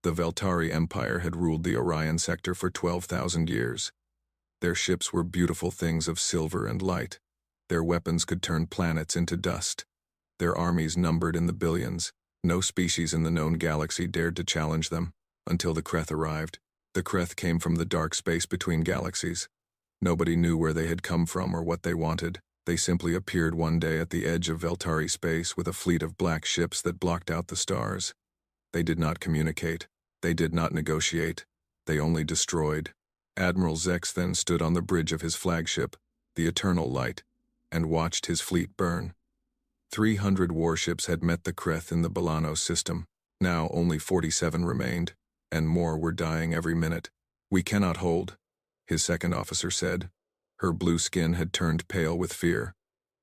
The Veltari Empire had ruled the Orion sector for 12,000 years. Their ships were beautiful things of silver and light. Their weapons could turn planets into dust. Their armies numbered in the billions. No species in the known galaxy dared to challenge them, until the Creth arrived. The Creth came from the dark space between galaxies. Nobody knew where they had come from or what they wanted. They simply appeared one day at the edge of Veltari space with a fleet of black ships that blocked out the stars. They did not communicate. They did not negotiate. They only destroyed. Admiral Zex then stood on the bridge of his flagship, the Eternal Light, and watched his fleet burn. 300 warships had met the Creth in the Balanos system. Now only 47 remained, and more were dying every minute. "We cannot hold," his second officer said. Her blue skin had turned pale with fear.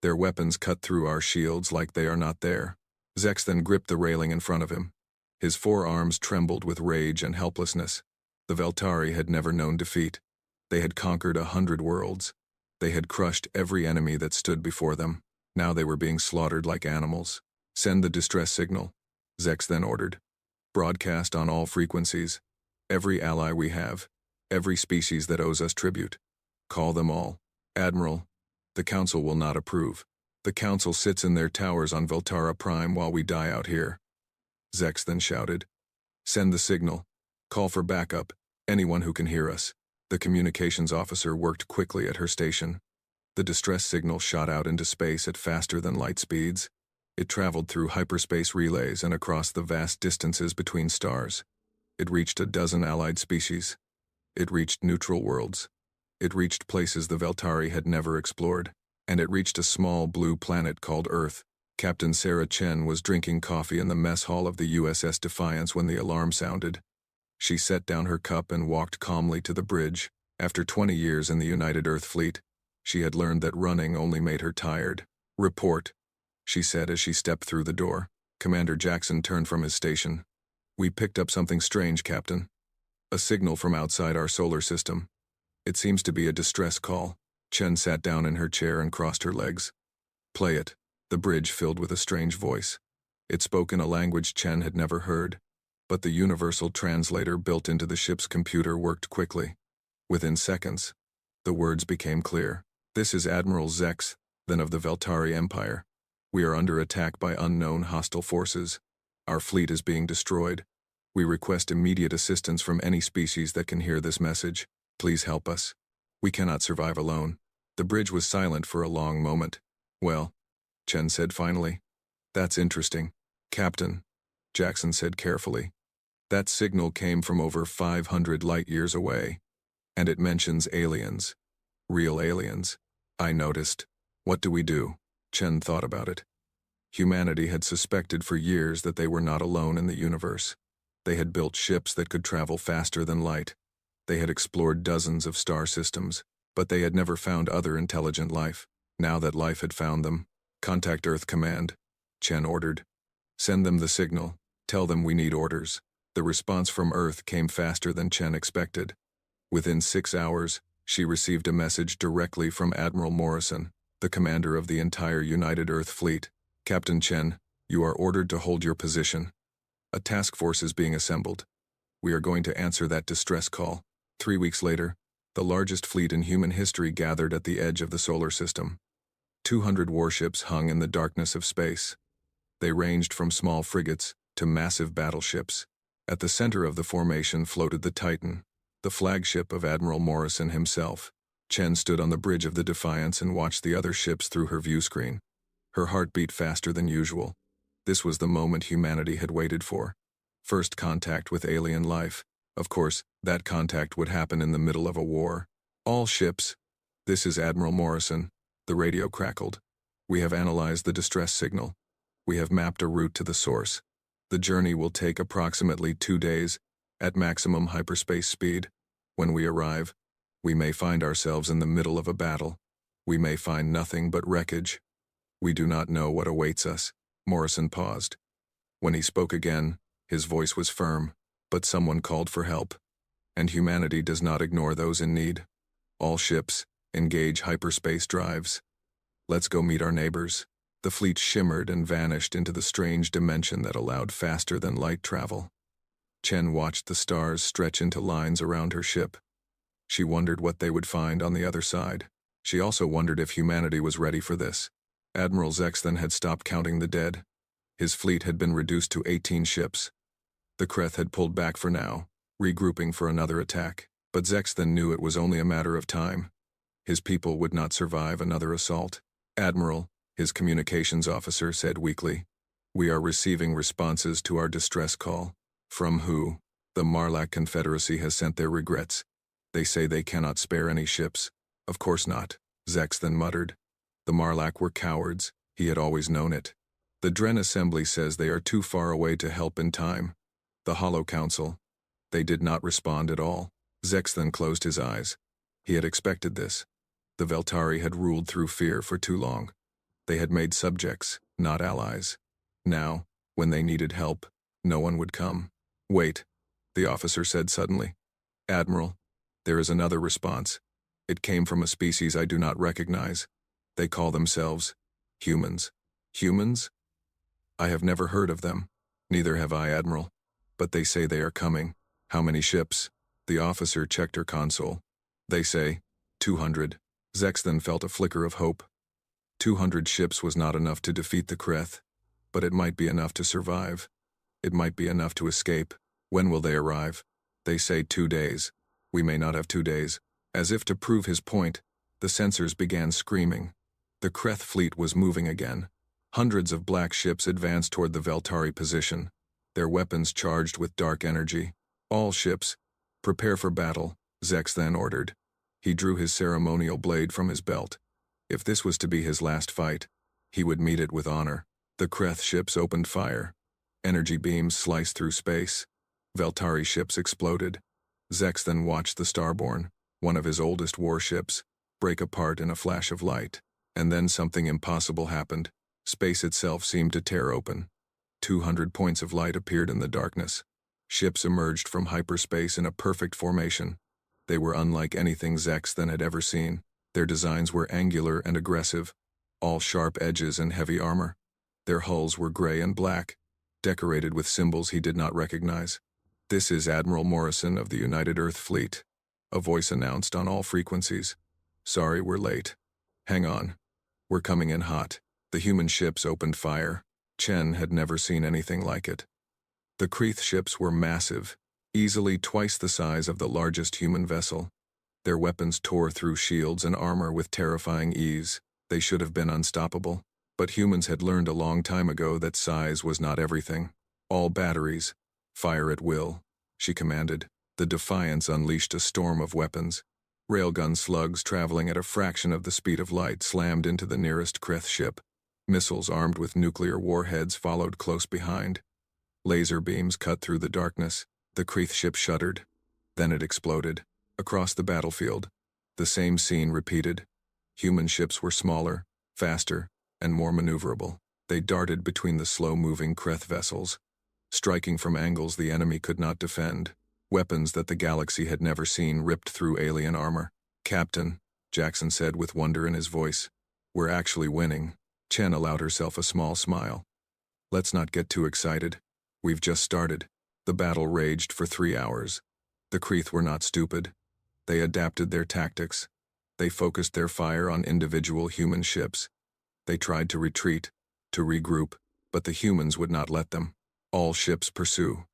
"Their weapons cut through our shields like they are not there." Zex then gripped the railing in front of him. His forearms trembled with rage and helplessness. The Veltari had never known defeat. They had conquered 100 worlds. They had crushed every enemy that stood before them. Now they were being slaughtered like animals. "Send the distress signal," Zex then ordered. "Broadcast on all frequencies. Every ally we have. Every species that owes us tribute. Call them all. Admiral, the Council will not approve. The Council sits in their towers on Veltara Prime while we die out here." Zex then shouted, "Send the signal. Call for backup. Anyone who can hear us." The communications officer worked quickly at her station. The distress signal shot out into space at faster than light speeds. It traveled through hyperspace relays and across the vast distances between stars. It reached a dozen allied species. It reached neutral worlds. It reached places the Veltari had never explored. And it reached a small blue planet called Earth. Captain Sarah Chen was drinking coffee in the mess hall of the USS Defiance when the alarm sounded. She set down her cup and walked calmly to the bridge. After 20 years in the United Earth Fleet, she had learned that running only made her tired. "Report," she said as she stepped through the door. Commander Jackson turned from his station. "We picked up something strange, Captain. A signal from outside our solar system. It seems to be a distress call." Chen sat down in her chair and crossed her legs. "Play it." The bridge filled with a strange voice. It spoke in a language Chen had never heard, but the universal translator built into the ship's computer worked quickly. Within seconds, the words became clear. "This is Admiral Zex, then of the Veltari Empire. We are under attack by unknown hostile forces. Our fleet is being destroyed. We request immediate assistance from any species that can hear this message. Please help us. We cannot survive alone." The bridge was silent for a long moment. "Well," Chen said finally, "that's interesting." "Captain," Jackson said carefully, "that signal came from over 500 light-years away, and it mentions aliens. Real aliens. I noticed. What do we do?" Chen thought about it. Humanity had suspected for years that they were not alone in the universe. They had built ships that could travel faster than light. They had explored dozens of star systems, but they had never found other intelligent life. Now that life had found them, "Contact Earth Command," Chen ordered. "Send them the signal. Tell them we need orders." The response from Earth came faster than Chen expected. Within 6 hours, she received a message directly from Admiral Morrison, the commander of the entire United Earth Fleet. "Captain Chen, you are ordered to hold your position. A task force is being assembled. We are going to answer that distress call." 3 weeks later, the largest fleet in human history gathered at the edge of the solar system. 200 warships hung in the darkness of space. They ranged from small frigates to massive battleships. At the center of the formation floated the Titan, the flagship of Admiral Morrison himself. Chen stood on the bridge of the Defiance and watched the other ships through her view screen. Her heart beat faster than usual. This was the moment humanity had waited for. First contact with alien life. Of course, that contact would happen in the middle of a war. "All ships. This is Admiral Morrison." The radio crackled. "We have analyzed the distress signal. We have mapped a route to the source. The journey will take approximately 2 days, at maximum hyperspace speed. When we arrive, we may find ourselves in the middle of a battle. We may find nothing but wreckage. We do not know what awaits us." Morrison paused. When he spoke again, his voice was firm, but someone called for help. "And humanity does not ignore those in need. All ships, engage hyperspace drives. Let's go meet our neighbors." The fleet shimmered and vanished into the strange dimension that allowed faster-than-light travel. Chen watched the stars stretch into lines around her ship. She wondered what they would find on the other side. She also wondered if humanity was ready for this. Admiral Zexthan had stopped counting the dead. His fleet had been reduced to 18 ships. The Creth had pulled back for now, regrouping for another attack. But Zexthan knew it was only a matter of time. His people would not survive another assault. "Admiral," his communications officer said weakly, "we are receiving responses to our distress call." "From who?" "The Marlac Confederacy has sent their regrets. They say they cannot spare any ships." "Of course not," Zexthan muttered. The Marlac were cowards. He had always known it. "The Dren Assembly says they are too far away to help in time." "The Hollow Council." They did not respond at all. Zexthan closed his eyes. He had expected this. The Veltari had ruled through fear for too long. They had made subjects, not allies. Now, when they needed help, no one would come. "Wait," the officer said suddenly. "Admiral, there is another response. It came from a species I do not recognize. They call themselves humans." "Humans?" "I have never heard of them. Neither have I, Admiral. But they say they are coming." "How many ships?" The officer checked her console. "They say 200. Zexthan felt a flicker of hope. 200 ships was not enough to defeat the Creth, but it might be enough to survive. It might be enough to escape. "When will they arrive?" "They say 2 days. We may not have 2 days." As if to prove his point, the sensors began screaming. The Creth fleet was moving again. Hundreds of black ships advanced toward the Veltari position, their weapons charged with dark energy. "All ships, prepare for battle," Zexthan ordered. He drew his ceremonial blade from his belt. If this was to be his last fight, he would meet it with honor. The Creth ships opened fire. Energy beams sliced through space. Veltari ships exploded. Zexthan watched the Starborn, one of his oldest warships, break apart in a flash of light. And then something impossible happened. Space itself seemed to tear open. 200 points of light appeared in the darkness. Ships emerged from hyperspace in a perfect formation. They were unlike anything Zexthan had ever seen. Their designs were angular and aggressive, all sharp edges and heavy armor. Their hulls were gray and black, decorated with symbols he did not recognize. "This is Admiral Morrison of the United Earth Fleet," a voice announced on all frequencies. "Sorry we're late. Hang on. We're coming in hot." The human ships opened fire. Chen had never seen anything like it. The Creth ships were massive, easily twice the size of the largest human vessel. Their weapons tore through shields and armor with terrifying ease. They should have been unstoppable. But humans had learned a long time ago that size was not everything. "All batteries, fire at will," she commanded. The Defiance unleashed a storm of weapons. Railgun slugs traveling at a fraction of the speed of light slammed into the nearest Creth ship. Missiles armed with nuclear warheads followed close behind. Laser beams cut through the darkness. The Creth ship shuddered. Then it exploded. Across the battlefield, the same scene repeated. Human ships were smaller, faster, and more maneuverable. They darted between the slow-moving Creth vessels, striking from angles the enemy could not defend. Weapons that the galaxy had never seen ripped through alien armor. "Captain," Jackson said with wonder in his voice, "we're actually winning." Chen allowed herself a small smile. "Let's not get too excited. We've just started." The battle raged for 3 hours. The Creth were not stupid. They adapted their tactics. They focused their fire on individual human ships. They tried to retreat, to regroup, but the humans would not let them. "All ships pursue,"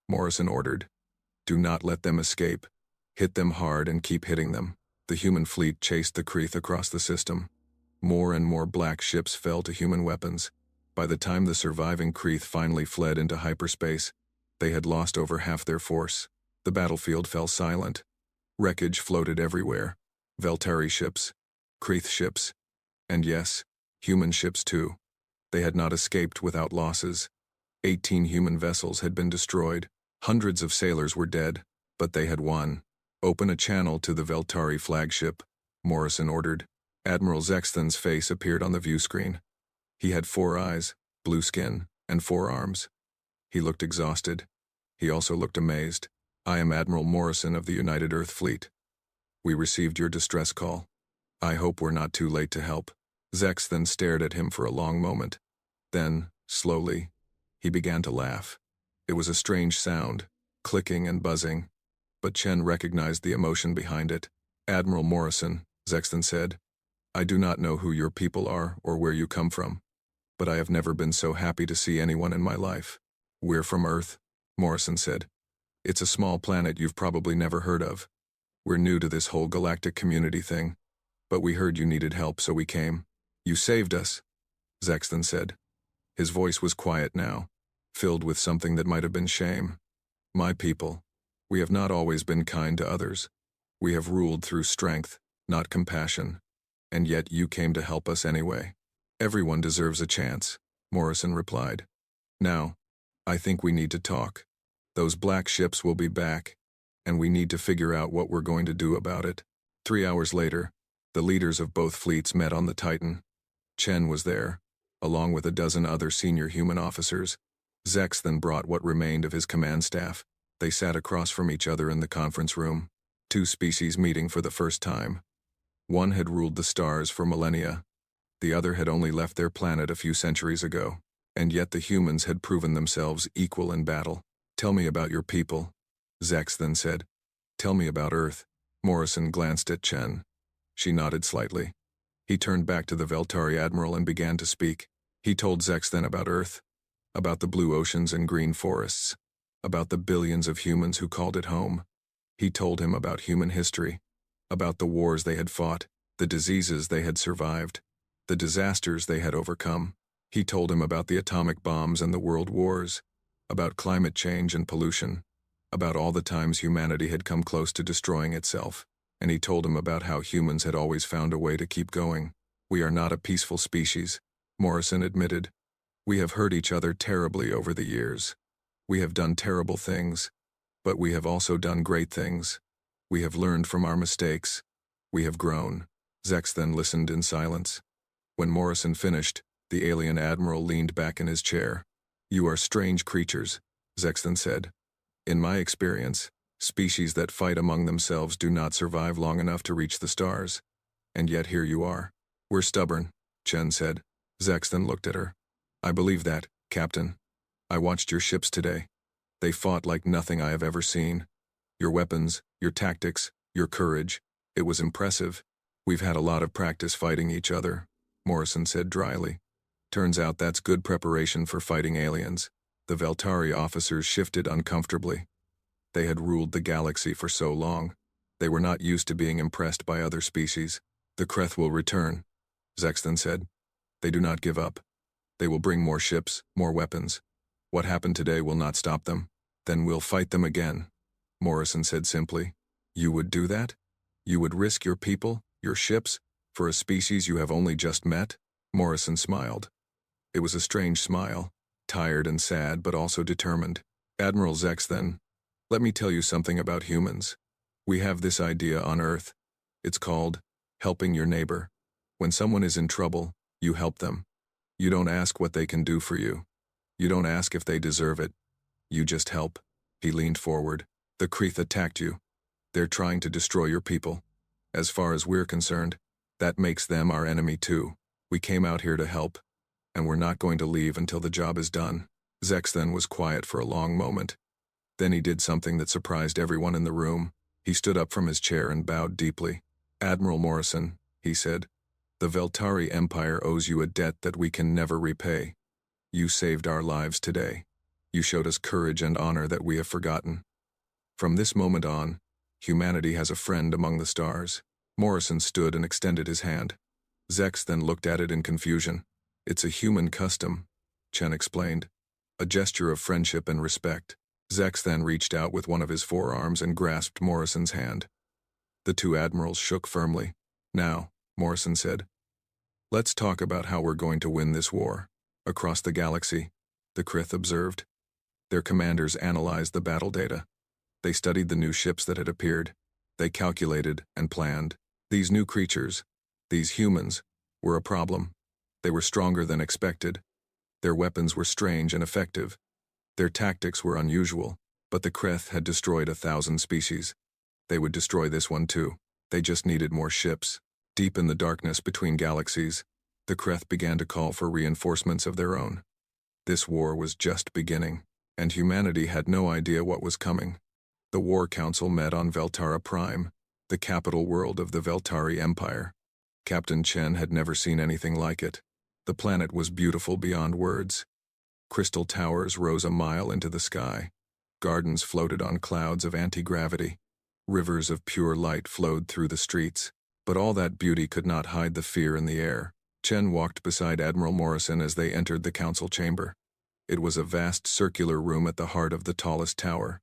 Morrison ordered. "Do not let them escape. Hit them hard and keep hitting them." The human fleet chased the Creth across the system. More and more black ships fell to human weapons. By the time the surviving Creth finally fled into hyperspace, they had lost over half their force. The battlefield fell silent. Wreckage floated everywhere. Veltari ships, Creth ships, and yes, human ships too. They had not escaped without losses. 18 human vessels had been destroyed. Hundreds of sailors were dead, but they had won. "Open a channel to the Veltari flagship," Morrison ordered. Admiral Zexthan's face appeared on the view screen. He had 4 eyes, blue skin, and 4 arms. He looked exhausted. He also looked amazed. "I am Admiral Morrison of the United Earth Fleet. We received your distress call. I hope we're not too late to help." Zexthan stared at him for a long moment. Then, slowly, he began to laugh. It was a strange sound, clicking and buzzing. But Chen recognized the emotion behind it. "Admiral Morrison," Sexton said, "I do not know who your people are or where you come from, but I have never been so happy to see anyone in my life." "We're from Earth," Morrison said. "It's a small planet you've probably never heard of. We're new to this whole galactic community thing, but we heard you needed help, so we came." "You saved us," Sexton said. His voice was quiet now, filled with something that might have been shame. "My people, we have not always been kind to others. We have ruled through strength, not compassion. And yet you came to help us anyway." "Everyone deserves a chance," Morrison replied. "Now, I think we need to talk. Those black ships will be back, and we need to figure out what we're going to do about it." 3 hours later, the leaders of both fleets met on the Titan. Chen was there, along with a dozen other senior human officers. Zex then brought what remained of his command staff. They sat across from each other in the conference room, 2 species meeting for the first time. One had ruled the stars for millennia. The other had only left their planet a few centuries ago, and yet the humans had proven themselves equal in battle. "Tell me about your people," Zex then said. "Tell me about Earth." Morrison glanced at Chen. She nodded slightly. He turned back to the Veltari admiral and began to speak. He told Zex then about Earth, about the blue oceans and green forests, about the billions of humans who called it home. He told him about human history, about the wars they had fought, the diseases they had survived, the disasters they had overcome. He told him about the atomic bombs and the world wars, about climate change and pollution, about all the times humanity had come close to destroying itself, and he told him about how humans had always found a way to keep going. "We are not a peaceful species," Morrison admitted. "We have hurt each other terribly over the years. We have done terrible things, but we have also done great things. We have learned from our mistakes. We have grown." Zex then listened in silence. When Morrison finished, the alien admiral leaned back in his chair. "You are strange creatures," Sexton said. "In my experience, species that fight among themselves do not survive long enough to reach the stars. And yet here you are." "We're stubborn," Chen said. Sexton looked at her. "I believe that, Captain. I watched your ships today. They fought like nothing I have ever seen. Your weapons, your tactics, your courage. It was impressive. We've had a lot of practice fighting each other," Morrison said dryly. "Turns out that's good preparation for fighting aliens." The Veltari officers shifted uncomfortably. They had ruled the galaxy for so long. They were not used to being impressed by other species. "The Creth will return," Sexton said. "They do not give up. They will bring more ships, more weapons. What happened today will not stop them. Then we'll fight them again," Morrison said simply. "You would do that? You would risk your people, your ships, for a species you have only just met?" Morrison smiled. It was a strange smile, tired and sad but also determined. "Admiral Zex then, let me tell you something about humans. We have this idea on Earth. It's called helping your neighbor. When someone is in trouble, you help them. You don't ask what they can do for you. You don't ask if they deserve it. You just help." He leaned forward. "The Creth attacked you. They're trying to destroy your people. As far as we're concerned, that makes them our enemy too. We came out here to help, and we're not going to leave until the job is done." Zex then was quiet for a long moment. Then he did something that surprised everyone in the room. He stood up from his chair and bowed deeply. "Admiral Morrison," he said, "the Veltari Empire owes you a debt that we can never repay. You saved our lives today. You showed us courage and honor that we have forgotten. From this moment on, humanity has a friend among the stars." Morrison stood and extended his hand. Zex then looked at it in confusion. "It's a human custom," Chen explained. "A gesture of friendship and respect." Zex then reached out with one of his forearms and grasped Morrison's hand. The 2 admirals shook firmly. "Now," Morrison said, "let's talk about how we're going to win this war." Across the galaxy, the Creth observed. Their commanders analyzed the battle data. They studied the new ships that had appeared. They calculated and planned. These new creatures, these humans, were a problem. They were stronger than expected. Their weapons were strange and effective. Their tactics were unusual, but the Creth had destroyed 1,000 species. They would destroy this one too. They just needed more ships. Deep in the darkness between galaxies, the Creth began to call for reinforcements of their own. This war was just beginning. and humanity had no idea what was coming. The War Council met on Veltara Prime, the capital world of the Veltari Empire. Captain Chen had never seen anything like it. The planet was beautiful beyond words. Crystal towers rose a mile into the sky. Gardens floated on clouds of anti-gravity. Rivers of pure light flowed through the streets. But all that beauty could not hide the fear in the air. Chen walked beside Admiral Morrison as they entered the council chamber. It was a vast circular room at the heart of the tallest tower.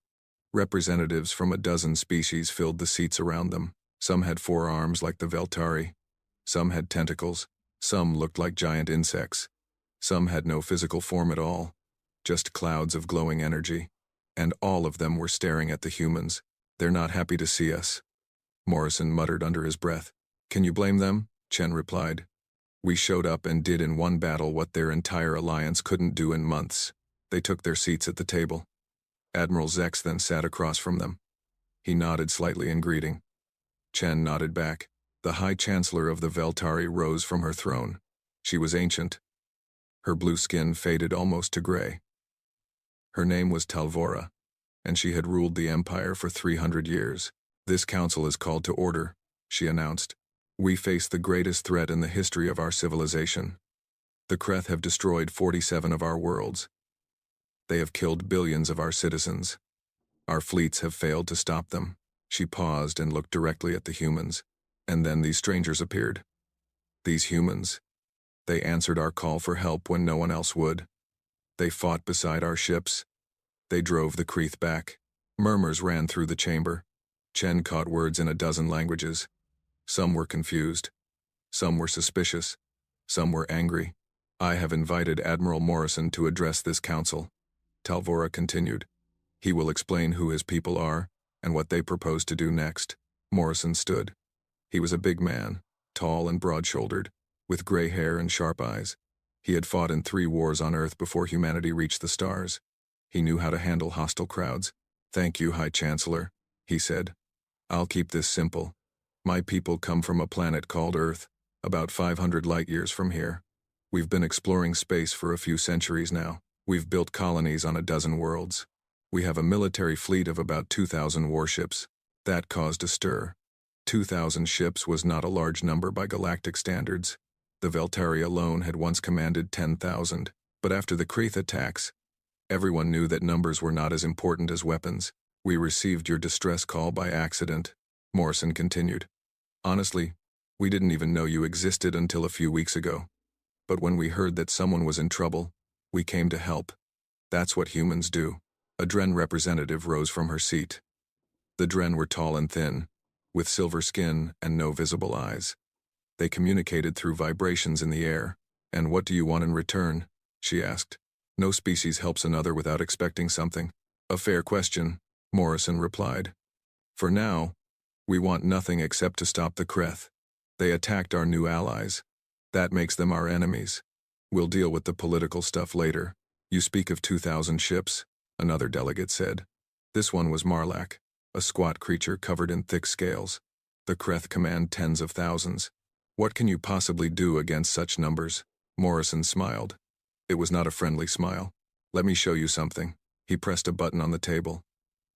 Representatives from a dozen species filled the seats around them. Some had 4 arms like the Veltari. Some had tentacles. Some looked like giant insects. Some had no physical form at all, just clouds of glowing energy. And all of them were staring at the humans. "They're not happy to see us," Morrison muttered under his breath. "Can you blame them?" Chen replied. "We showed up and did in one battle what their entire alliance couldn't do in months." They took their seats at the table. Admiral Zex then sat across from them. He nodded slightly in greeting. Chen nodded back. The High Chancellor of the Veltari rose from her throne. She was ancient. Her blue skin faded almost to gray. Her name was Talvora, and she had ruled the Empire for 300 years. "This council is called to order," she announced. "We face the greatest threat in the history of our civilization. The Creth have destroyed 47 of our worlds. They have killed billions of our citizens. Our fleets have failed to stop them." She paused and looked directly at the humans. And then these strangers appeared. These humans. They answered our call for help when no one else would. They fought beside our ships. They drove the Creth back. Murmurs ran through the chamber. Chen caught words in a dozen languages. Some were confused. Some were suspicious. Some were angry. "I have invited Admiral Morrison to address this council," Talvora continued. "He will explain who his people are and what they propose to do next." Morrison stood. He was a big man, tall and broad-shouldered, with gray hair and sharp eyes. He had fought in 3 wars on Earth before humanity reached the stars. He knew how to handle hostile crowds. "Thank you, High Chancellor," he said. "I'll keep this simple. My people come from a planet called Earth, about 500 light-years from here. We've been exploring space for a few centuries now. We've built colonies on a dozen worlds. We have a military fleet of about 2,000 warships. That caused a stir. 2,000 ships was not a large number by galactic standards. The Veltari alone had once commanded 10,000, but after the Creth attacks, everyone knew that numbers were not as important as weapons. We received your distress call by accident," Morrison continued. "Honestly, we didn't even know you existed until a few weeks ago. But when we heard that someone was in trouble, we came to help. That's what humans do." A Dren representative rose from her seat. The Dren were tall and thin, with silver skin and no visible eyes. They communicated through vibrations in the air. "And what do you want in return?" she asked. "No species helps another without expecting something." "A fair question," Morrison replied. "For now, we want nothing except to stop the Creth. They attacked our new allies. That makes them our enemies. We'll deal with the political stuff later." "You speak of 2,000 ships," another delegate said. This one was Marlak, a squat creature covered in thick scales. "The Creth command tens of thousands. What can you possibly do against such numbers?" Morrison smiled. It was not a friendly smile. "Let me show you something." He pressed a button on the table.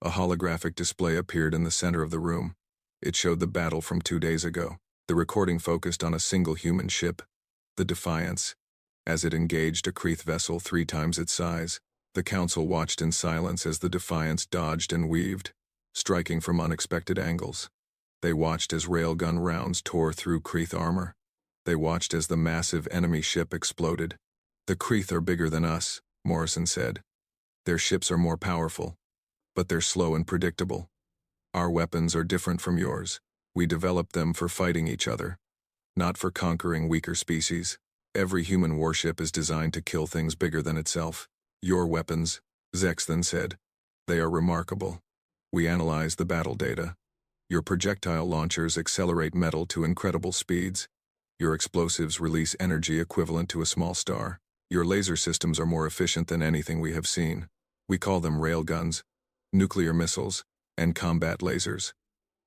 A holographic display appeared in the center of the room. It showed the battle from 2 days ago. The recording focused on a single human ship, the Defiance, as it engaged a Creth vessel 3 times its size. The council watched in silence as the Defiance dodged and weaved, striking from unexpected angles. They watched as railgun rounds tore through Creth armor. They watched as the massive enemy ship exploded. "The Creth are bigger than us," Morrison said. "Their ships are more powerful, but they're slow and predictable. Our weapons are different from yours. We developed them for fighting each other, not for conquering weaker species. Every human warship is designed to kill things bigger than itself. Your weapons," Zex then said, "they are remarkable. We analyzed the battle data. Your projectile launchers accelerate metal to incredible speeds. Your explosives release energy equivalent to a small star. Your laser systems are more efficient than anything we have seen. We call them railguns, nuclear missiles, and combat lasers,"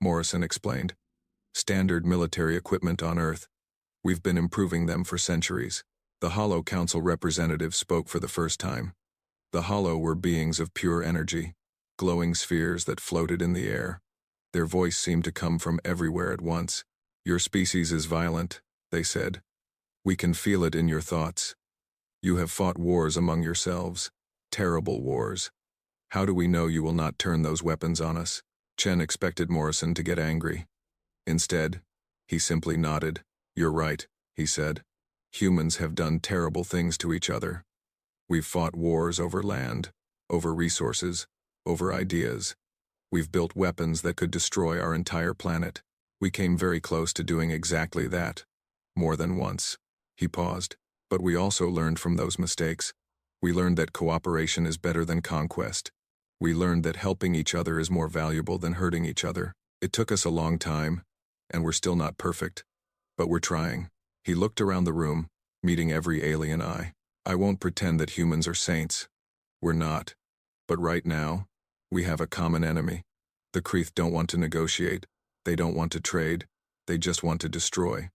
Morrison explained. "Standard military equipment on Earth. We've been improving them for centuries." The Hollow Council representative spoke for the first time. The hollow were beings of pure energy, glowing spheres that floated in the air. Their voice seemed to come from everywhere at once. "Your species is violent," they said. "We can feel it in your thoughts. You have fought wars among yourselves, terrible wars. How do we know you will not turn those weapons on us?" Chen expected Morrison to get angry. Instead, he simply nodded. "You're right," he said. "Humans have done terrible things to each other. We've fought wars over land, over resources, over ideas. We've built weapons that could destroy our entire planet. We came very close to doing exactly that. More than once." He paused. "But we also learned from those mistakes. We learned that cooperation is better than conquest. We learned that helping each other is more valuable than hurting each other. It took us a long time, and we're still not perfect. But we're trying." He looked around the room, meeting every alien eye. "I won't pretend that humans are saints. We're not. But right now, we have a common enemy. The Kreeth don't want to negotiate. They don't want to trade. They just want to destroy.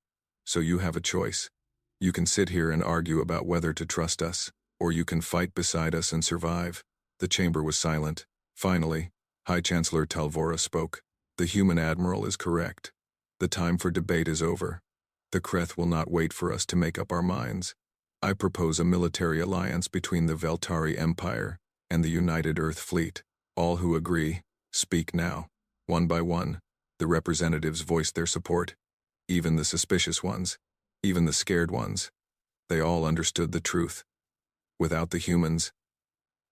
So you have a choice. You can sit here and argue about whether to trust us, or you can fight beside us and survive." The chamber was silent. Finally, High Chancellor Talvora spoke. "The human admiral is correct. The time for debate is over. The Kreeth will not wait for us to make up our minds. I propose a military alliance between the Veltari Empire and the United Earth Fleet. All who agree, speak now." One by one, the representatives voiced their support. Even the suspicious ones, even the scared ones. They all understood the truth. Without the humans,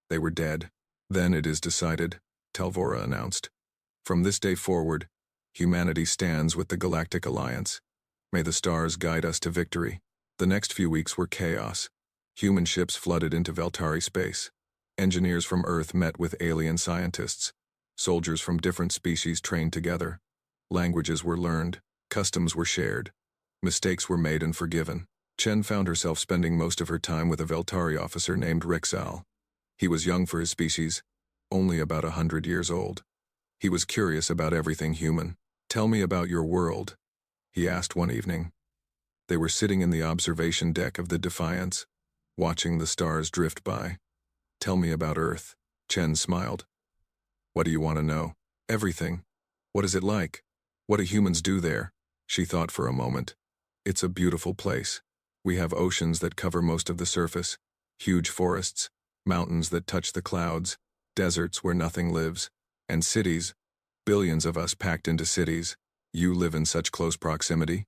they were dead. "Then it is decided," Talvora announced. "From this day forward, humanity stands with the Galactic Alliance. May the stars guide us to victory." The next few weeks were chaos. Human ships flooded into Veltari space. Engineers from Earth met with alien scientists. Soldiers from different species trained together. Languages were learned. Customs were shared. Mistakes were made and forgiven. Chen found herself spending most of her time with a Veltari officer named Rexal. He was young for his species, only about 100 years old. He was curious about everything human. "Tell me about your world," he asked one evening. They were sitting in the observation deck of the Defiance, watching the stars drift by. "Tell me about Earth." Chen smiled. "What do you want to know?" "Everything. What is it like? What do humans do there?" She thought for a moment. "It's a beautiful place. We have oceans that cover most of the surface, huge forests, mountains that touch the clouds, deserts where nothing lives, and cities, billions of us packed into cities. You live in such close proximity?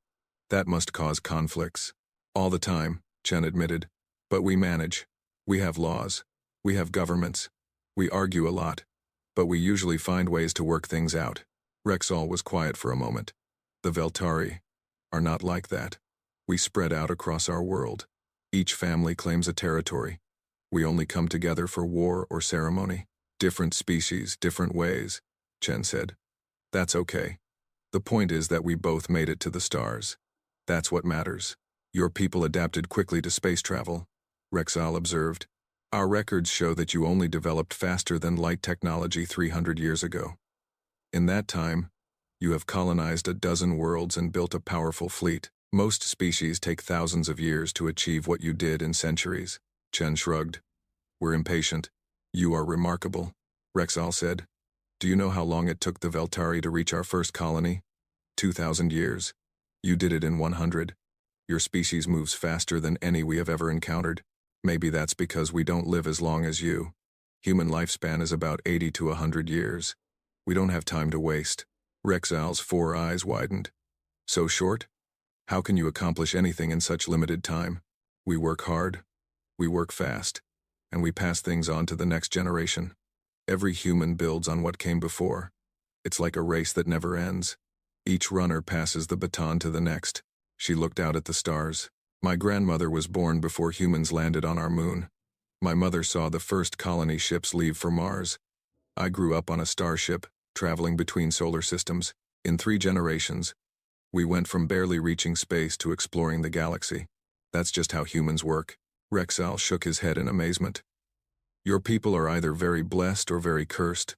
That must cause conflicts." "All the time," Chen admitted. "But we manage. We have laws. We have governments. We argue a lot. But we usually find ways to work things out." Rexall was quiet for a moment. "The Veltari are not like that. We spread out across our world. Each family claims a territory. We only come together for war or ceremony. Different species, different ways," Chen said. "That's okay. The point is that we both made it to the stars. That's what matters." "Your people adapted quickly to space travel," Rexall observed. "Our records show that you only developed faster than light technology 300 years ago. In that time, you have colonized a dozen worlds and built a powerful fleet. Most species take thousands of years to achieve what you did in centuries." Chen shrugged. "We're impatient. You are remarkable," Rexall said. "Do you know how long it took the Veltari to reach our first colony? 2,000 years. You did it in 100. Your species moves faster than any we have ever encountered. Maybe that's because we don't live as long as you. Human lifespan is about 80 to 100 years. We don't have time to waste." Rexall's 4 eyes widened. "So short? How can you accomplish anything in such limited time?" "We work hard. We work fast. And we pass things on to the next generation. Every human builds on what came before. It's like a race that never ends. Each runner passes the baton to the next." She looked out at the stars. "My grandmother was born before humans landed on our moon. My mother saw the first colony ships leave for Mars. I grew up on a starship, traveling between solar systems. In 3 generations, we went from barely reaching space to exploring the galaxy. That's just how humans work." Rexall shook his head in amazement. "Your people are either very blessed or very cursed.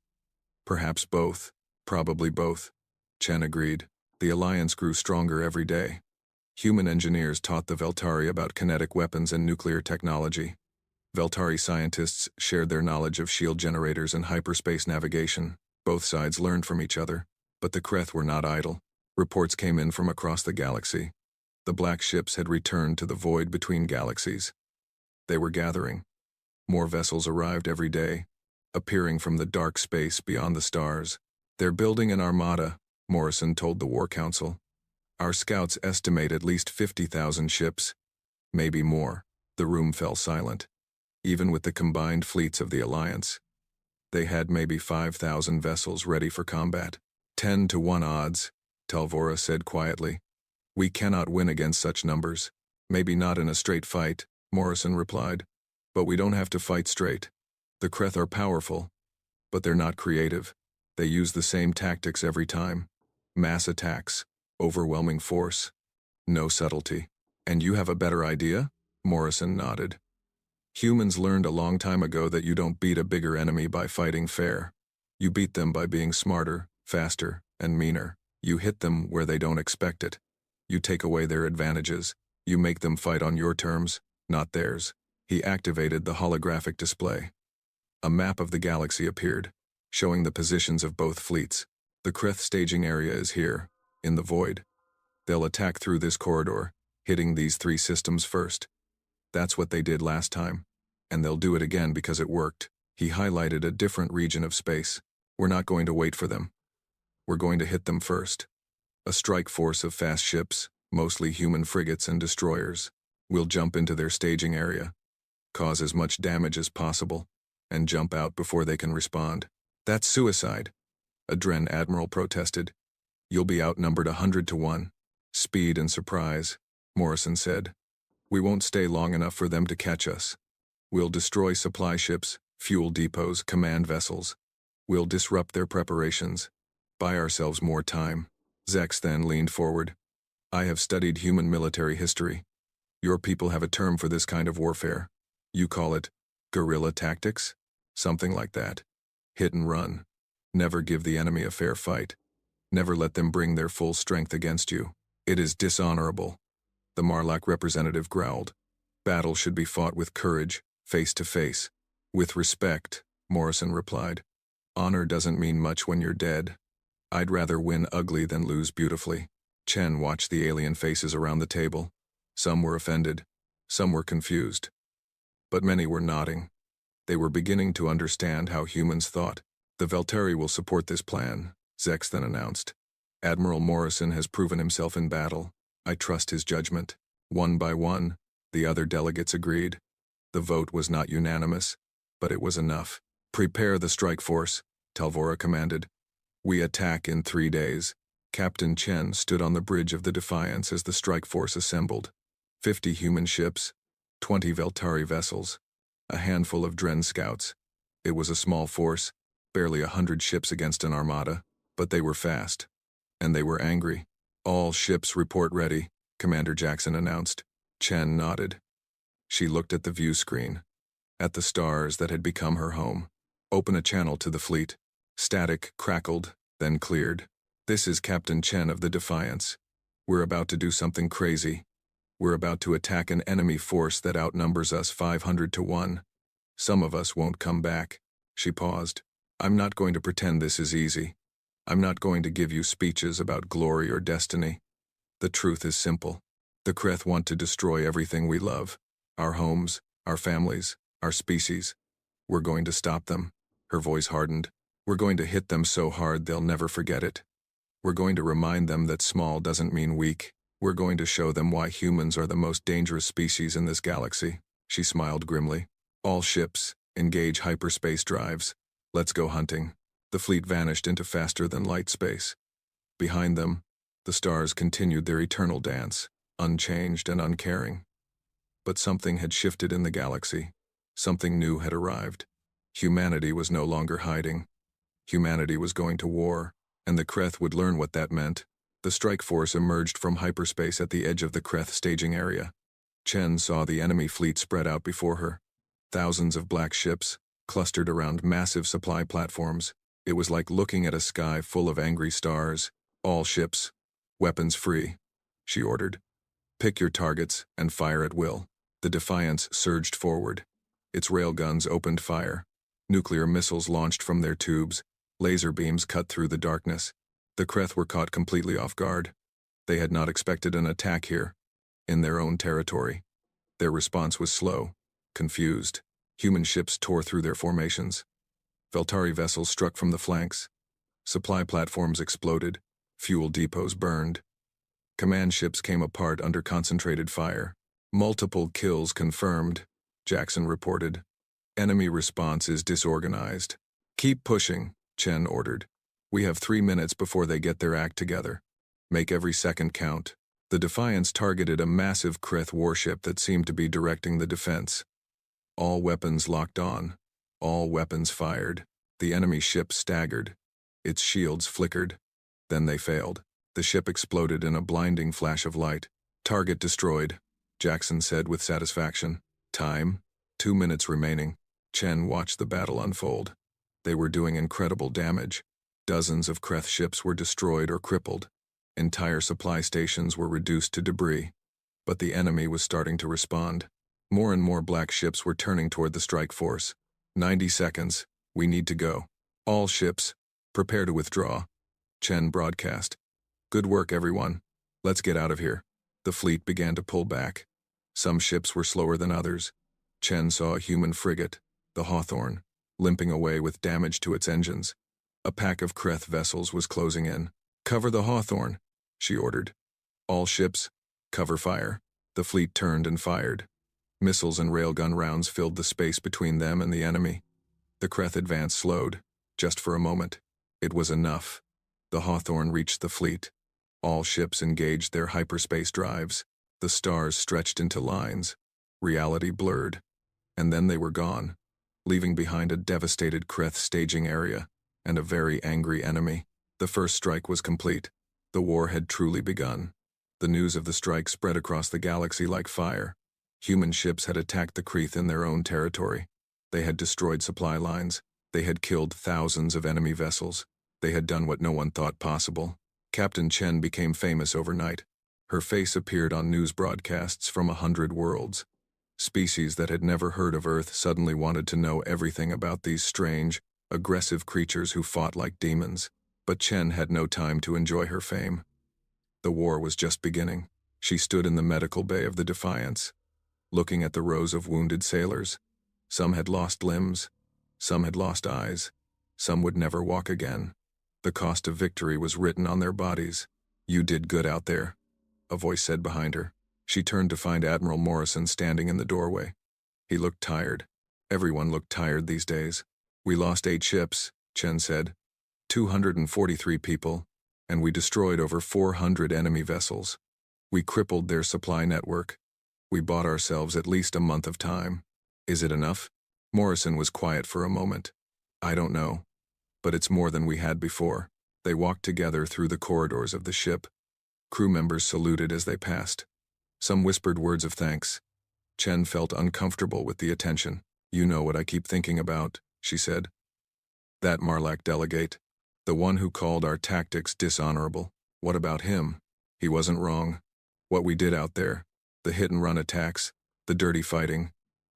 Perhaps both. Probably both." Chen agreed. The alliance grew stronger every day. Human engineers taught the Veltari about kinetic weapons and nuclear technology. Veltari scientists shared their knowledge of shield generators and hyperspace navigation. Both sides learned from each other, but the Kreth were not idle. Reports came in from across the galaxy. The black ships had returned to the void between galaxies. They were gathering. More vessels arrived every day, appearing from the dark space beyond the stars. "They're building an armada," Morrison told the War Council. "Our scouts estimate at least 50,000 ships, maybe more." The room fell silent. Even with the combined fleets of the Alliance, they had maybe 5,000 vessels ready for combat. 10 to 1 odds, Talvora said quietly. "We cannot win against such numbers." "Maybe not in a straight fight," Morrison replied. "But we don't have to fight straight. The Kreth are powerful, but they're not creative. They use the same tactics every time. Mass attacks, overwhelming force, no subtlety." "And you have a better idea?" Morrison nodded. "Humans learned a long time ago that you don't beat a bigger enemy by fighting fair. You beat them by being smarter, faster, and meaner. You hit them where they don't expect it. You take away their advantages. You make them fight on your terms, not theirs." He activated the holographic display. A map of the galaxy appeared, showing the positions of both fleets. "The Kreth staging area is here, in the void. They'll attack through this corridor, hitting these 3 systems first. That's what they did last time, and they'll do it again because it worked." He highlighted a different region of space. "We're not going to wait for them. We're going to hit them first. A strike force of fast ships, mostly human frigates and destroyers. We'll jump into their staging area, cause as much damage as possible, and jump out before they can respond." "That's suicide," a Dren admiral protested. "You'll be outnumbered 100 to 1. "Speed and surprise," Morrison said. "We won't stay long enough for them to catch us. We'll destroy supply ships, fuel depots, command vessels. We'll disrupt their preparations, buy ourselves more time." Zex then leaned forward. "I have studied human military history. Your people have a term for this kind of warfare. You call it guerrilla tactics? Something like that. Hit and run. Never give the enemy a fair fight. Never let them bring their full strength against you. It is dishonorable." The Marlac representative growled. "Battle should be fought with courage, face to face. With respect," Morrison replied. "Honor doesn't mean much when you're dead. I'd rather win ugly than lose beautifully." Chen watched the alien faces around the table. Some were offended, some were confused. But many were nodding. They were beginning to understand how humans thought. "The Veltari will support this plan," Zex then announced. "Admiral Morrison has proven himself in battle. I trust his judgment." One by one, the other delegates agreed. The vote was not unanimous, but it was enough. "Prepare the strike force," Talvora commanded. "We attack in 3 days." Captain Chen stood on the bridge of the Defiance as the strike force assembled. 50 human ships, 20 Veltari vessels, a handful of Dren scouts. It was a small force, barely 100 ships against an armada, but they were fast. And they were angry. "All ships report ready," Commander Jackson announced. Chen nodded. She looked at the view screen, at the stars that had become her home. "Open a channel to the fleet." Static crackled, then cleared. "This is Captain Chen of the Defiance. We're about to do something crazy. We're about to attack an enemy force that outnumbers us 500 to 1. Some of us won't come back." She paused. "I'm not going to pretend this is easy. I'm not going to give you speeches about glory or destiny. The truth is simple. The Kreth want to destroy everything we love. Our homes, our families, our species. We're going to stop them." Her voice hardened. "We're going to hit them so hard they'll never forget it. We're going to remind them that small doesn't mean weak. We're going to show them why humans are the most dangerous species in this galaxy." She smiled grimly. "All ships, engage hyperspace drives. Let's go hunting." The fleet vanished into faster-than-light space. Behind them, the stars continued their eternal dance, unchanged and uncaring. But something had shifted in the galaxy. Something new had arrived. Humanity was no longer hiding. Humanity was going to war, and the Kreth would learn what that meant. The strike force emerged from hyperspace at the edge of the Kreth staging area. Chen saw the enemy fleet spread out before her. Thousands of black ships, clustered around massive supply platforms. It was like looking at a sky full of angry stars. "All ships, weapons free," she ordered. "Pick your targets and fire at will." The Defiance surged forward. Its railguns opened fire. Nuclear missiles launched from their tubes. Laser beams cut through the darkness. The Kreth were caught completely off guard. They had not expected an attack here, in their own territory. Their response was slow, confused. Human ships tore through their formations. Veltari vessels struck from the flanks. Supply platforms exploded. Fuel depots burned. Command ships came apart under concentrated fire. Multiple kills confirmed, Jackson reported. Enemy response is disorganized. Keep pushing, Chen ordered. We have 3 minutes before they get their act together. Make every second count. The Defiance targeted a massive Kreth warship that seemed to be directing the defense. All weapons locked on. All weapons fired. The enemy ship staggered. Its shields flickered. Then they failed. The ship exploded in a blinding flash of light. Target destroyed, Jackson said with satisfaction. Time? 2 minutes remaining. Chen watched the battle unfold. They were doing incredible damage. Dozens of Kreth ships were destroyed or crippled. Entire supply stations were reduced to debris. But the enemy was starting to respond. More and more black ships were turning toward the strike force. 90 seconds. We need to go. All ships, prepare to withdraw. Chen broadcast. Good work, everyone. Let's get out of here. The fleet began to pull back. Some ships were slower than others. Chen saw a human frigate, the Hawthorne, limping away with damage to its engines. A pack of Kreth vessels was closing in. Cover the Hawthorne, she ordered. All ships, cover fire. The fleet turned and fired. Missiles and railgun rounds filled the space between them and the enemy. The Kreth advance slowed, just for a moment. It was enough. The Hawthorne reached the fleet. All ships engaged their hyperspace drives. The stars stretched into lines. Reality blurred. And then they were gone, leaving behind a devastated Kreth staging area and a very angry enemy. The first strike was complete. The war had truly begun. The news of the strike spread across the galaxy like fire. Human ships had attacked the Kreth in their own territory. They had destroyed supply lines. They had killed thousands of enemy vessels. They had done what no one thought possible. Captain Chen became famous overnight. Her face appeared on news broadcasts from 100 worlds. Species that had never heard of Earth suddenly wanted to know everything about these strange, aggressive creatures who fought like demons. But Chen had no time to enjoy her fame. The war was just beginning. She stood in the medical bay of the Defiance, looking at the rows of wounded sailors. Some had lost limbs. Some had lost eyes. Some would never walk again. The cost of victory was written on their bodies. You did good out there, a voice said behind her. She turned to find Admiral Morrison standing in the doorway. He looked tired. Everyone looked tired these days. We lost 8 ships, Chen said. 243 people, and we destroyed over 400 enemy vessels. We crippled their supply network. We bought ourselves at least a month of time. Is it enough? Morrison was quiet for a moment. I don't know. But it's more than we had before. They walked together through the corridors of the ship. Crew members saluted as they passed. Some whispered words of thanks. Chen felt uncomfortable with the attention. You know what I keep thinking about, she said. That Marlac delegate. The one who called our tactics dishonorable. What about him? He wasn't wrong. What we did out there, the hit-and-run attacks, the dirty fighting,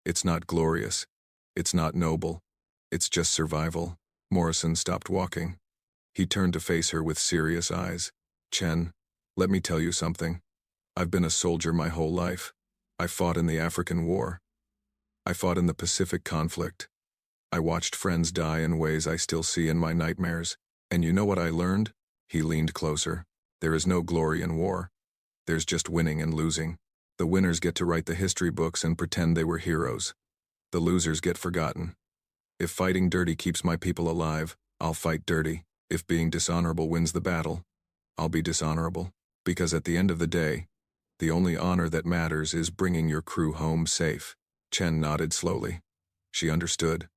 it's not glorious. It's not noble. It's just survival. Morrison stopped walking. He turned to face her with serious eyes. Chen, let me tell you something. I've been a soldier my whole life. I fought in the African War. I fought in the Pacific conflict. I watched friends die in ways I still see in my nightmares. And you know what I learned? He leaned closer. There is no glory in war. There's just winning and losing. The winners get to write the history books and pretend they were heroes. The losers get forgotten. If fighting dirty keeps my people alive, I'll fight dirty. If being dishonorable wins the battle, I'll be dishonorable. Because at the end of the day, the only honor that matters is bringing your crew home safe. Chen nodded slowly. She understood.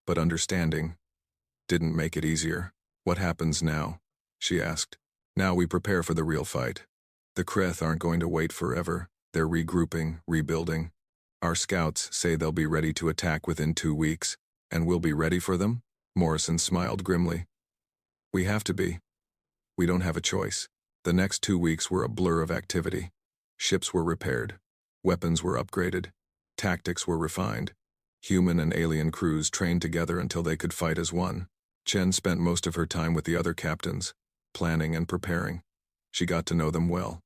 But understanding didn't make it easier. What happens now? She asked. Now we prepare for the real fight. The Kreth aren't going to wait forever. They're regrouping, rebuilding. Our scouts say they'll be ready to attack within 2 weeks. And we'll be ready for them? Morrison smiled grimly. We have to be. We don't have a choice. The next 2 weeks were a blur of activity. Ships were repaired. Weapons were upgraded. Tactics were refined. Human and alien crews trained together until they could fight as one. Chen spent most of her time with the other captains, planning and preparing. She got to know them well.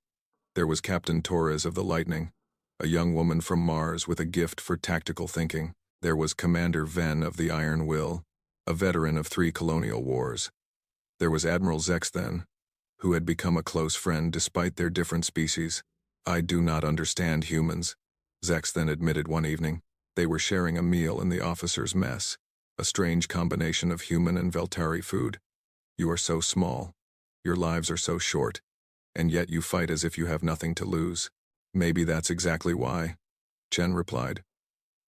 There was Captain Torres of the Lightning, a young woman from Mars with a gift for tactical thinking. There was Commander Ven of the Iron Will, a veteran of 3 colonial wars. There was Admiral Zexthen, who had become a close friend despite their different species. "I do not understand humans," Zexthen admitted one evening. They were sharing a meal in the officers' mess, a strange combination of human and Veltari food. "You are so small. Your lives are so short. And yet you fight as if you have nothing to lose." "Maybe that's exactly why," Chen replied.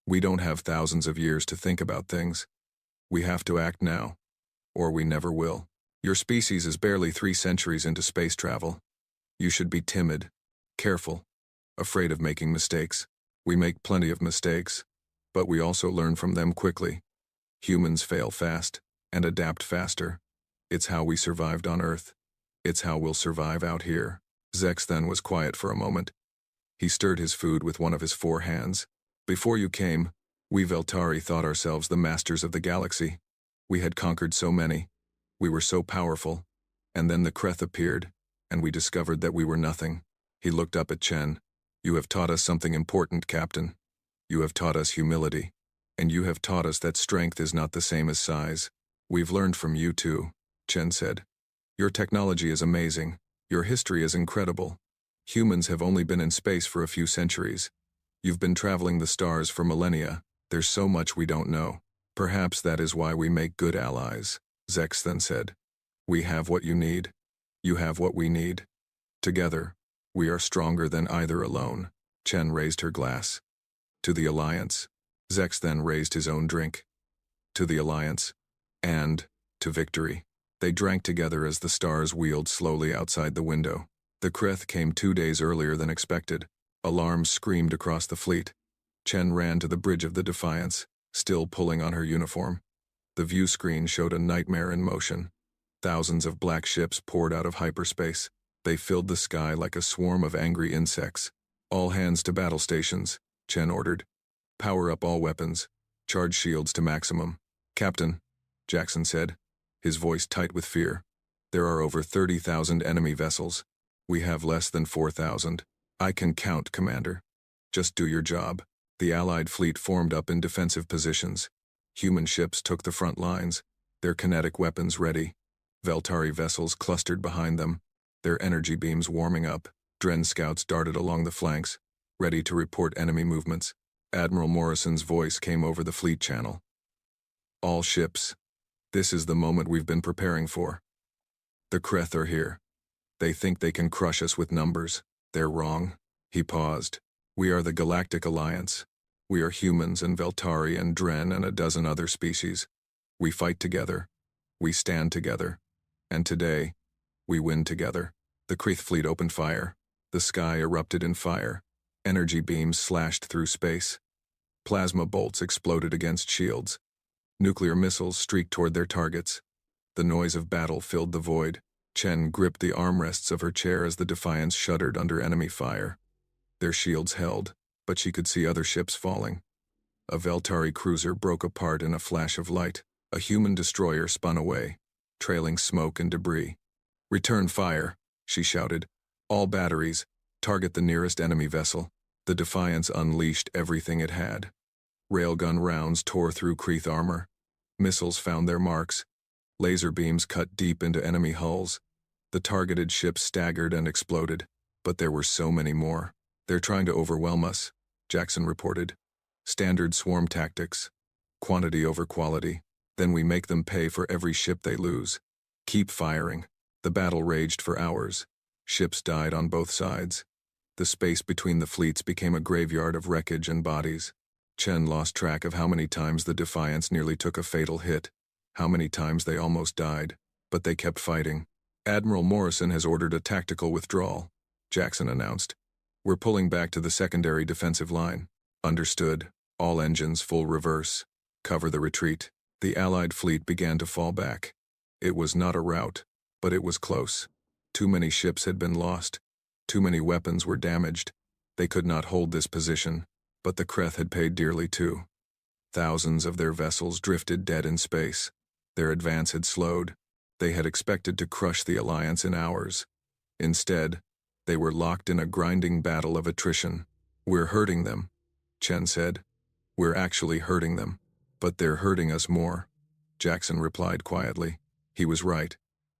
"We don't have thousands of years to think about things. We have to act now, or we never will. Your species is barely 3 centuries into space travel. You should be timid, careful, afraid of making mistakes. We make plenty of mistakes, but we also learn from them quickly. Humans fail fast and adapt faster. It's how we survived on Earth. It's how we'll survive out here." Zexthen was quiet for a moment. He stirred his food with one of his 4 hands. "Before you came, we Veltari thought ourselves the masters of the galaxy. We had conquered so many. We were so powerful. And then the Creth appeared, and we discovered that we were nothing." He looked up at Chen. "You have taught us something important, Captain. You have taught us humility. And you have taught us that strength is not the same as size. We've learned from you too," Chen said. "Your technology is amazing. Your history is incredible. Humans have only been in space for a few centuries. You've been traveling the stars for millennia. There's so much we don't know. Perhaps that is why we make good allies," Zexthen said. "We have what you need. You have what we need. Together, we are stronger than either alone." Chen raised her glass. "To the Alliance." Zexthen raised his own drink. "To the Alliance. And to victory." They drank together as the stars wheeled slowly outside the window. The Creth came 2 days earlier than expected. Alarms screamed across the fleet. Chen ran to the bridge of the Defiance, still pulling on her uniform. The view screen showed a nightmare in motion. Thousands of black ships poured out of hyperspace. They filled the sky like a swarm of angry insects. "All hands to battle stations," Chen ordered. "Power up all weapons. Charge shields to maximum." "Captain," Jackson said, his voice tight with fear, "there are over 30,000 enemy vessels. We have less than 4,000. "I can count, Commander. Just do your job." The Allied fleet formed up in defensive positions. Human ships took the front lines, their kinetic weapons ready. Veltari vessels clustered behind them, their energy beams warming up. Dren scouts darted along the flanks, ready to report enemy movements. Admiral Morrison's voice came over the fleet channel. "All ships. This is the moment we've been preparing for. The Creth are here. They think they can crush us with numbers. They're wrong." He paused. "We are the Galactic Alliance. We are humans and Veltari and Dren and a dozen other species. We fight together. We stand together. And today, we win together." The Creth fleet opened fire. The sky erupted in fire. Energy beams slashed through space. Plasma bolts exploded against shields. Nuclear missiles streaked toward their targets. The noise of battle filled the void. Chen gripped the armrests of her chair as the Defiance shuddered under enemy fire. Their shields held, but she could see other ships falling. A Veltari cruiser broke apart in a flash of light. A human destroyer spun away, trailing smoke and debris. "Return fire," she shouted. "All batteries, target the nearest enemy vessel." The Defiance unleashed everything it had. Railgun rounds tore through Creth armor. Missiles found their marks. Laser beams cut deep into enemy hulls. The targeted ships staggered and exploded, but there were so many more. "They're trying to overwhelm us," Jackson reported. "Standard swarm tactics. Quantity over quality. Then we make them pay for every ship they lose. Keep firing." The battle raged for hours. Ships died on both sides. The space between the fleets became a graveyard of wreckage and bodies. Chen lost track of how many times the Defiance nearly took a fatal hit, how many times they almost died, but they kept fighting. "Admiral Morrison has ordered a tactical withdrawal," Jackson announced. "We're pulling back to the secondary defensive line." "Understood. All engines full reverse. Cover the retreat." The Allied fleet began to fall back. It was not a rout, but it was close. Too many ships had been lost. Too many weapons were damaged. They could not hold this position, but the Creth had paid dearly too. Thousands of their vessels drifted dead in space. Their advance had slowed. They had expected to crush the Alliance in hours. Instead, they were locked in a grinding battle of attrition. "We're hurting them," Chen said. "We're actually hurting them. But they're hurting us more," Jackson replied quietly. He was right.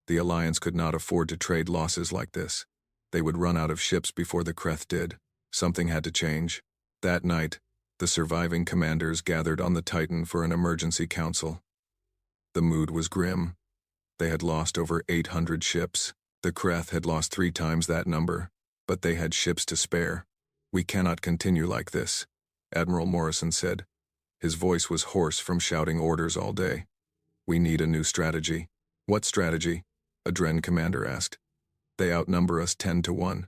The Alliance could not afford to trade losses like this. They would run out of ships before the Creth did. Something had to change. That night, the surviving commanders gathered on the Titan for an emergency council. The mood was grim. They had lost over 800 ships. The Creth had lost 3 times that number, but they had ships to spare. "We cannot continue like this," Admiral Morrison said. His voice was hoarse from shouting orders all day. "We need a new strategy." "What strategy?" a Dren commander asked. "They outnumber us 10 to 1.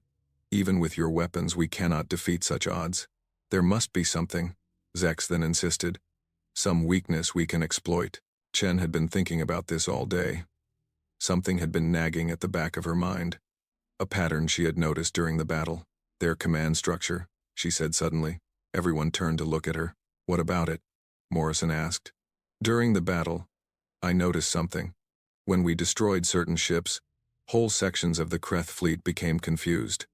Even with your weapons, we cannot defeat such odds." "There must be something," Zex then insisted. "Some weakness we can exploit." Chen had been thinking about this all day. Something had been nagging at the back of her mind. A pattern she had noticed during the battle. "Their command structure," she said suddenly. Everyone turned to look at her. "What about it?" Morrison asked. "During the battle, I noticed something. When we destroyed certain ships, whole sections of the Creth fleet became confused.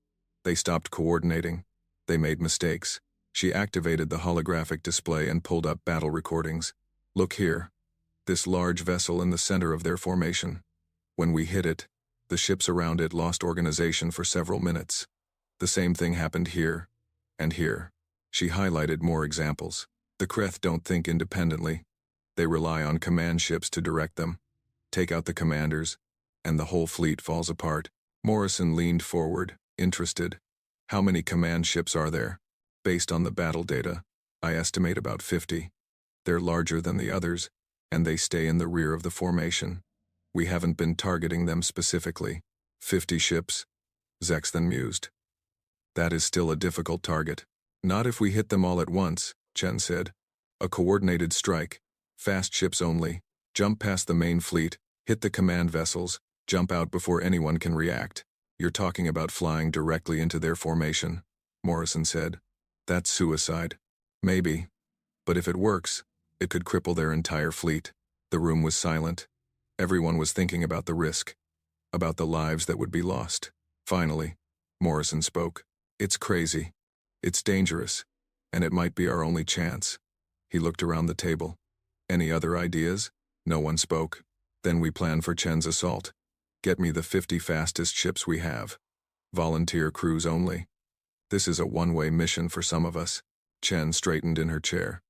They stopped coordinating. They made mistakes." She activated the holographic display and pulled up battle recordings. "Look here. This large vessel in the center of their formation. When we hit it, the ships around it lost organization for several minutes. The same thing happened here, and here." She highlighted more examples. "The Creth don't think independently. They rely on command ships to direct them. Take out the commanders, and the whole fleet falls apart." Morrison leaned forward, interested. "How many command ships are there?" "Based on the battle data, I estimate about 50. They're larger than the others, and they stay in the rear of the formation. We haven't been targeting them specifically." 50 ships, Zex then mused. "That is still a difficult target." "Not if we hit them all at once," Chen said. "A coordinated strike. Fast ships only. Jump past the main fleet, hit the command vessels, jump out before anyone can react." "You're talking about flying directly into their formation," Morrison said. "That's suicide." "Maybe. But if it works, it could cripple their entire fleet." The room was silent. Everyone was thinking about the risk, about the lives that would be lost. Finally, Morrison spoke. "It's crazy. It's dangerous. And it might be our only chance." He looked around the table. "Any other ideas?" No one spoke. "Then we plan for Chen's assault. Get me the 50 fastest ships we have. Volunteer crews only. This is a one-way mission for some of us." Chen straightened in her chair.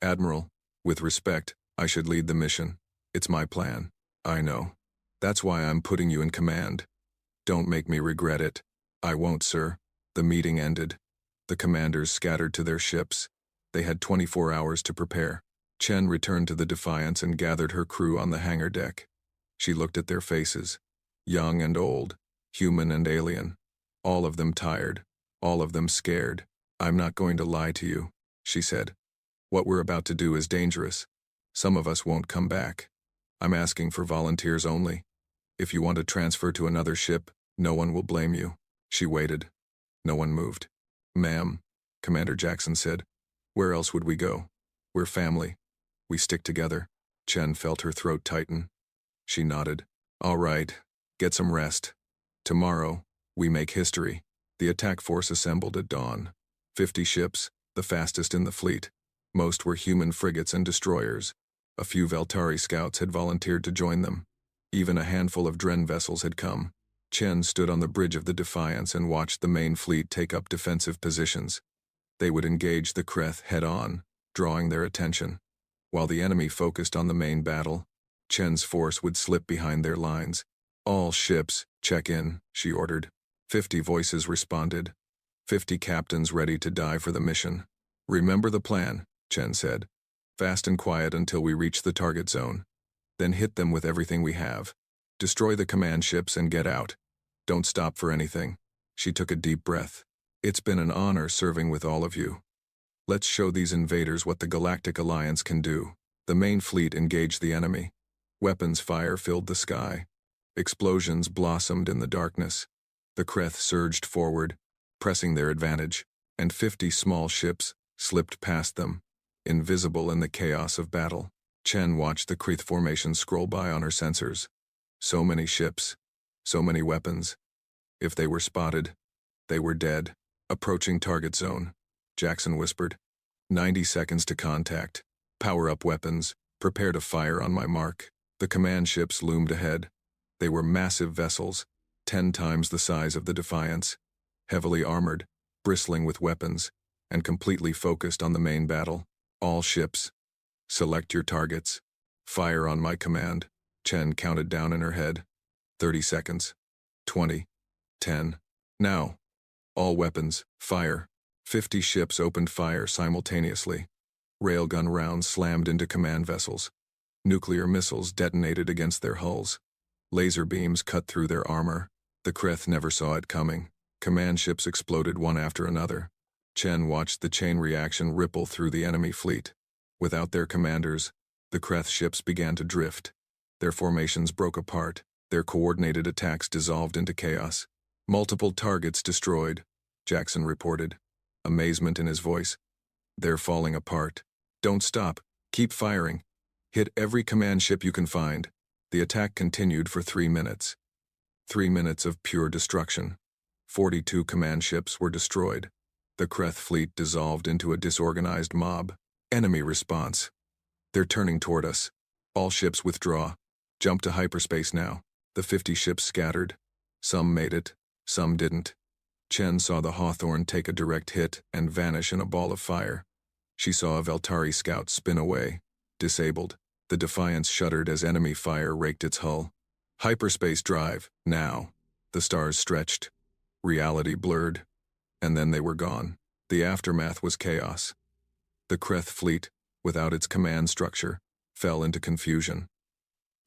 "Admiral, with respect, I should lead the mission. It's my plan." "I know. That's why I'm putting you in command. Don't make me regret it." "I won't, sir." The meeting ended. The commanders scattered to their ships. They had 24 hours to prepare. Chen returned to the Defiance and gathered her crew on the hangar deck. She looked at their faces. Young and old, human and alien. All of them tired. All of them scared. "I'm not going to lie to you," she said. "What we're about to do is dangerous. Some of us won't come back. I'm asking for volunteers only. If you want to transfer to another ship, no one will blame you." She waited. No one moved. "Ma'am," Commander Jackson said, "where else would we go? We're family. We stick together." Chen felt her throat tighten. She nodded. "All right, get some rest. Tomorrow, we make history." The attack force assembled at dawn. 50 ships, the fastest in the fleet. Most were human frigates and destroyers. A few Veltari scouts had volunteered to join them. Even a handful of Dren vessels had come. Chen stood on the bridge of the Defiance and watched the main fleet take up defensive positions. They would engage the Creth head-on, drawing their attention. While the enemy focused on the main battle, Chen's force would slip behind their lines. "All ships, check in," she ordered. 50 voices responded. 50 captains ready to die for the mission. "Remember the plan," Chen said. "Fast and quiet until we reach the target zone. Then hit them with everything we have. Destroy the command ships and get out. Don't stop for anything." She took a deep breath. "It's been an honor serving with all of you. Let's show these invaders what the Galactic Alliance can do." The main fleet engaged the enemy. Weapons fire filled the sky. Explosions blossomed in the darkness. The Creth surged forward, pressing their advantage, and 50 small ships slipped past them. invisible in the chaos of battle. Chen watched the Krith formation scroll by on her sensors. So many ships, so many weapons. If they were spotted, they were dead. Approaching target zone, Jackson whispered. 90 seconds to contact. Power up weapons. Prepare to fire on my mark. The command ships loomed ahead. They were massive vessels, 10 times the size of the Defiance, heavily armored, bristling with weapons, and completely focused on the main battle. All ships. Select your targets. Fire on my command. Chen counted down in her head. 30 seconds. 20. 10. Now. All weapons, fire. 50 ships opened fire simultaneously. Railgun rounds slammed into command vessels. Nuclear missiles detonated against their hulls. Laser beams cut through their armor. The Kreth never saw it coming. Command ships exploded one after another. Chen watched the chain reaction ripple through the enemy fleet. Without their commanders, the Kreth ships began to drift. Their formations broke apart. Their coordinated attacks dissolved into chaos. Multiple targets destroyed, Jackson reported, amazement in his voice. They're falling apart. Don't stop. Keep firing. Hit every command ship you can find. The attack continued for 3 minutes. 3 minutes of pure destruction. 42 command ships were destroyed. The Kreth fleet dissolved into a disorganized mob. Enemy response. They're turning toward us. All ships withdraw. Jump to hyperspace now. The 50 ships scattered. Some made it. Some didn't. Chen saw the Hawthorne take a direct hit and vanish in a ball of fire. She saw a Veltari scout spin away, disabled. The Defiance shuddered as enemy fire raked its hull. Hyperspace drive, now. The stars stretched. Reality blurred. And then they were gone. The aftermath was chaos. The Kreth fleet, without its command structure, fell into confusion.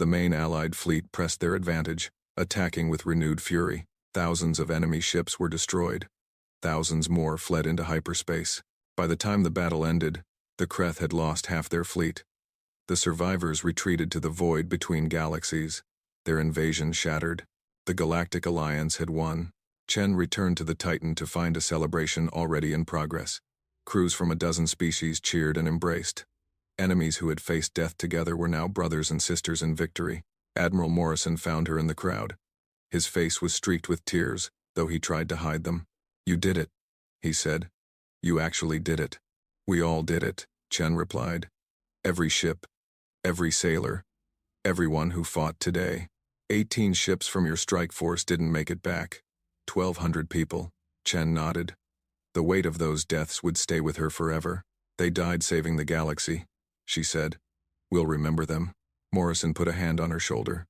The main Allied fleet pressed their advantage, attacking with renewed fury. Thousands of enemy ships were destroyed. Thousands more fled into hyperspace. By the time the battle ended, the Kreth had lost half their fleet. The survivors retreated to the void between galaxies. Their invasion shattered. The Galactic Alliance had won. Chen returned to the Titan to find a celebration already in progress. Crews from a dozen species cheered and embraced. Enemies who had faced death together were now brothers and sisters in victory. Admiral Morrison found her in the crowd. His face was streaked with tears, though he tried to hide them. You did it, he said. You actually did it. We all did it, Chen replied. Every ship, every sailor, everyone who fought today. 18 ships from your strike force didn't make it back. 1,200 people, Chen nodded. The weight of those deaths would stay with her forever. They died saving the galaxy, she said. We'll remember them. Morrison put a hand on her shoulder.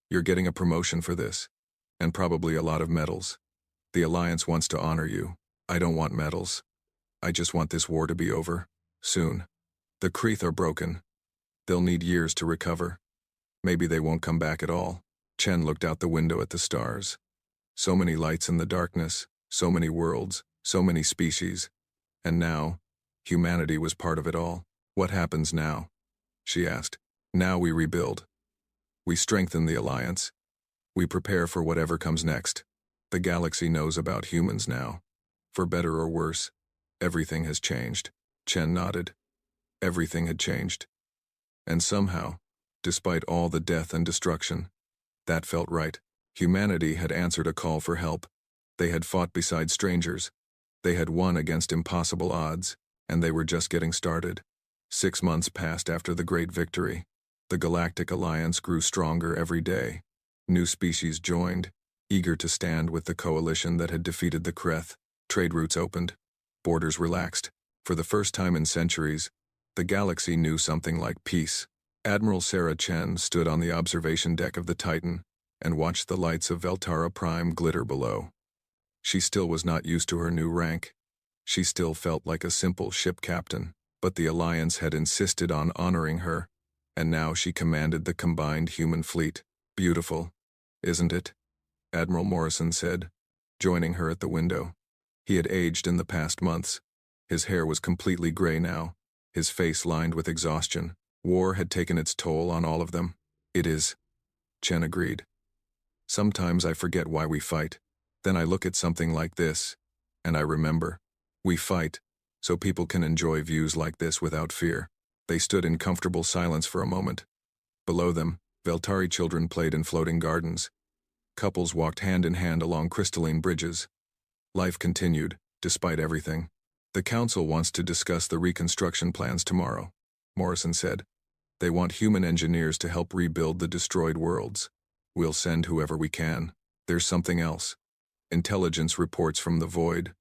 You're getting a promotion for this, and probably a lot of medals. The Alliance wants to honor you. I don't want medals. I just want this war to be over, soon. The Kreth are broken. They'll need years to recover. Maybe they won't come back at all. Chen looked out the window at the stars. So many lights in the darkness, so many worlds, so many species. And now, humanity was part of it all. What happens now? She asked. Now we rebuild. We strengthen the Alliance. We prepare for whatever comes next. The galaxy knows about humans now. For better or worse, everything has changed. Chen nodded. Everything had changed. And somehow, despite all the death and destruction, that felt right. Humanity had answered a call for help. They had fought beside strangers. They had won against impossible odds, and they were just getting started. 6 months passed after the great victory. The Galactic Alliance grew stronger every day. New species joined, eager to stand with the coalition that had defeated the Kreth. Trade routes opened. Borders relaxed. For the first time in centuries, the galaxy knew something like peace. Admiral Sarah Chen stood on the observation deck of the Titan and watched the lights of Veltara Prime glitter below. She still was not used to her new rank. She still felt like a simple ship captain, but the Alliance had insisted on honoring her, and now she commanded the combined human fleet. Beautiful, isn't it? Admiral Morrison said, joining her at the window. He had aged in the past months. His hair was completely gray now, his face lined with exhaustion. War had taken its toll on all of them. It is, Chen agreed. Sometimes I forget why we fight. Then I look at something like this, and I remember. We fight so people can enjoy views like this without fear. They stood in comfortable silence for a moment. Below them, Veltari children played in floating gardens. Couples walked hand in hand along crystalline bridges. Life continued, despite everything. The council wants to discuss the reconstruction plans tomorrow, Morrison said. They want human engineers to help rebuild the destroyed worlds. We'll send whoever we can. There's something else. Intelligence reports from the void.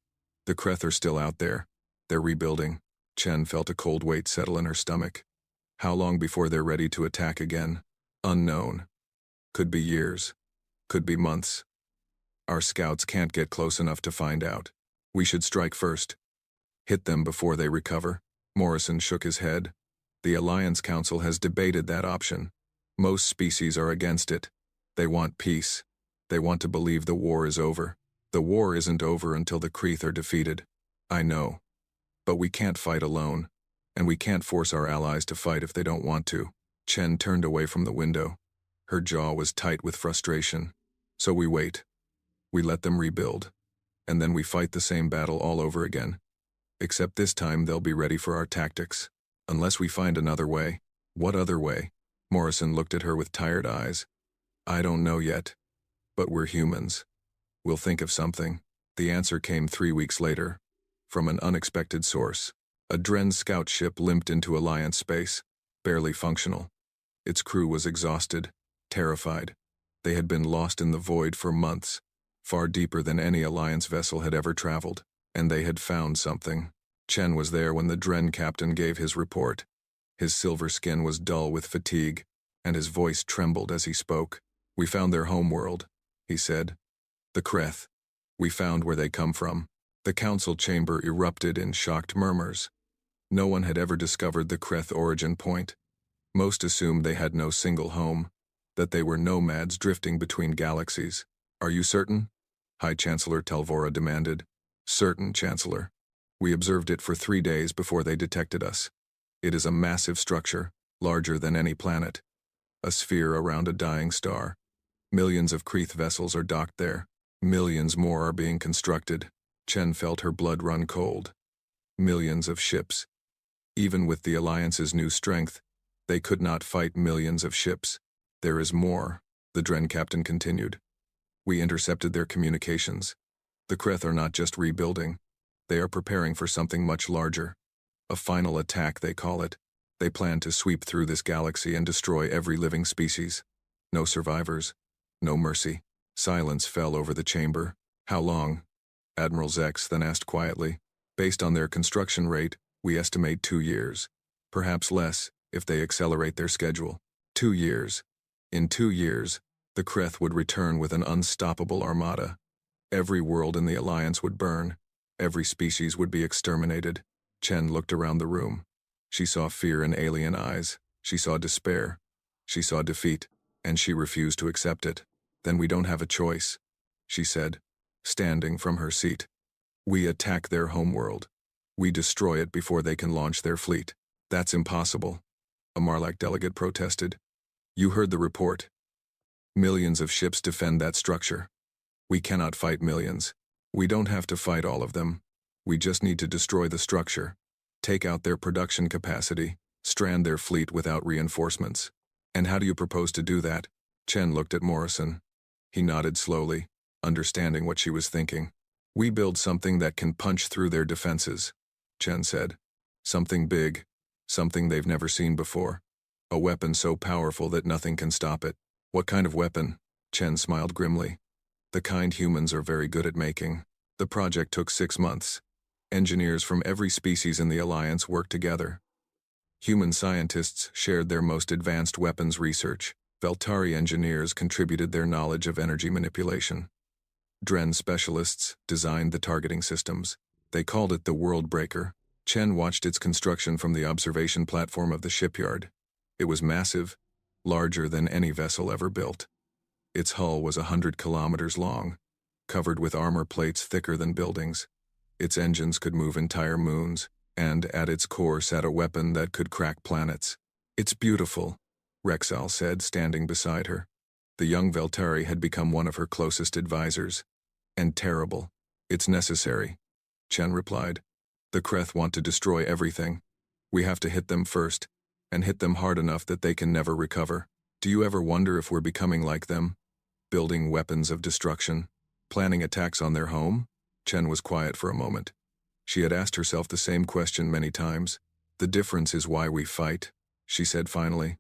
The Creth are still out there. They're rebuilding. Chen felt a cold weight settle in her stomach. How long before they're ready to attack again? Unknown. Could be years. Could be months. Our scouts can't get close enough to find out. We should strike first. Hit them before they recover. Morrison shook his head. The Alliance Council has debated that option. Most species are against it. They want peace. They want to believe the war is over. The war isn't over until the Creth are defeated. I know. But we can't fight alone. And we can't force our allies to fight if they don't want to. Chen turned away from the window. Her jaw was tight with frustration. So we wait. We let them rebuild. And then we fight the same battle all over again. Except this time they'll be ready for our tactics. Unless we find another way. What other way? Morrison looked at her with tired eyes. I don't know yet. But we're humans. We'll think of something. The answer came 3 weeks later. From an unexpected source. A Dren scout ship limped into Alliance space. Barely functional. Its crew was exhausted. Terrified. They had been lost in the void for months. Far deeper than any Alliance vessel had ever traveled. And they had found something. Chen was there when the Dren captain gave his report. His silver skin was dull with fatigue, and his voice trembled as he spoke. We found their homeworld, he said. The Creth. We found where they come from. The council chamber erupted in shocked murmurs. No one had ever discovered the Creth origin point. Most assumed they had no single home, that they were nomads drifting between galaxies. Are you certain? High Chancellor Telvora demanded. Certain, Chancellor. We observed it for 3 days before they detected us. It is a massive structure, larger than any planet. A sphere around a dying star. Millions of Creth vessels are docked there. Millions more are being constructed. Chen felt her blood run cold. Millions of ships. Even with the Alliance's new strength, they could not fight millions of ships. There is more, the Dren captain continued. We intercepted their communications. The Creth are not just rebuilding. They are preparing for something much larger. A final attack, they call it. They plan to sweep through this galaxy and destroy every living species. No survivors. No mercy. Silence fell over the chamber. How long? Admiral Zex then asked quietly. Based on their construction rate, we estimate 2 years. Perhaps less, if they accelerate their schedule. 2 years. In 2 years, the Creth would return with an unstoppable armada. Every world in the Alliance would burn. Every species would be exterminated. Chen looked around the room. She saw fear in alien eyes. She saw despair. She saw defeat, and she refused to accept it. Then we don't have a choice, she said, standing from her seat. We attack their homeworld. We destroy it before they can launch their fleet. That's impossible, a Marlac delegate protested. You heard the report. Millions of ships defend that structure. We cannot fight millions. We don't have to fight all of them. We just need to destroy the structure, take out their production capacity, strand their fleet without reinforcements. And how do you propose to do that? Chen looked at Morrison. He nodded slowly, understanding what she was thinking. We build something that can punch through their defenses, Chen said. Something big, something they've never seen before. A weapon so powerful that nothing can stop it. What kind of weapon? Chen smiled grimly. The kind humans are very good at making. The project took 6 months. Engineers from every species in the Alliance worked together. Human scientists shared their most advanced weapons research. Veltari engineers contributed their knowledge of energy manipulation. Dren specialists designed the targeting systems. They called it the World Breaker. Chen watched its construction from the observation platform of the shipyard. It was massive, larger than any vessel ever built. Its hull was 100 kilometers long, covered with armor plates thicker than buildings. Its engines could move entire moons, and at its core sat a weapon that could crack planets. It's beautiful, Rexal said, standing beside her. The young Veltari had become one of her closest advisors. And terrible. It's necessary, Chen replied. The Creth want to destroy everything. We have to hit them first, and hit them hard enough that they can never recover. Do you ever wonder if we're becoming like them? Building weapons of destruction? Planning attacks on their home? Chen was quiet for a moment. She had asked herself the same question many times. The difference is why we fight, she said finally.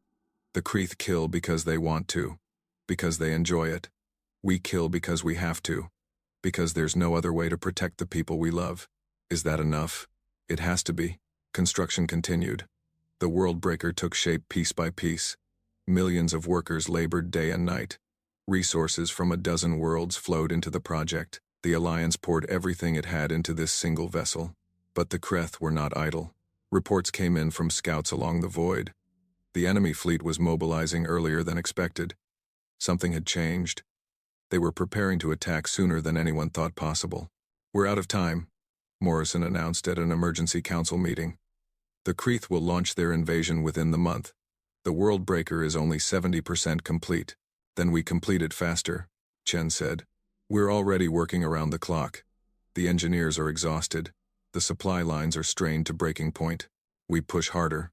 The Creth kill because they want to, because they enjoy it. We kill because we have to, because there's no other way to protect the people we love. Is that enough? It has to be. Construction continued. The world breaker took shape piece by piece. Millions of workers labored day and night. Resources from a dozen worlds flowed into the project. The Alliance poured everything it had into this single vessel. But the Creth were not idle. Reports came in from scouts along the void. The enemy fleet was mobilizing earlier than expected. Something had changed. They were preparing to attack sooner than anyone thought possible. We're out of time, Morrison announced at an emergency council meeting. The Creth will launch their invasion within the month. The world breaker is only 70% complete. Then we complete it faster, Chen said. We're already working around the clock. The engineers are exhausted. The supply lines are strained to breaking point. We push harder.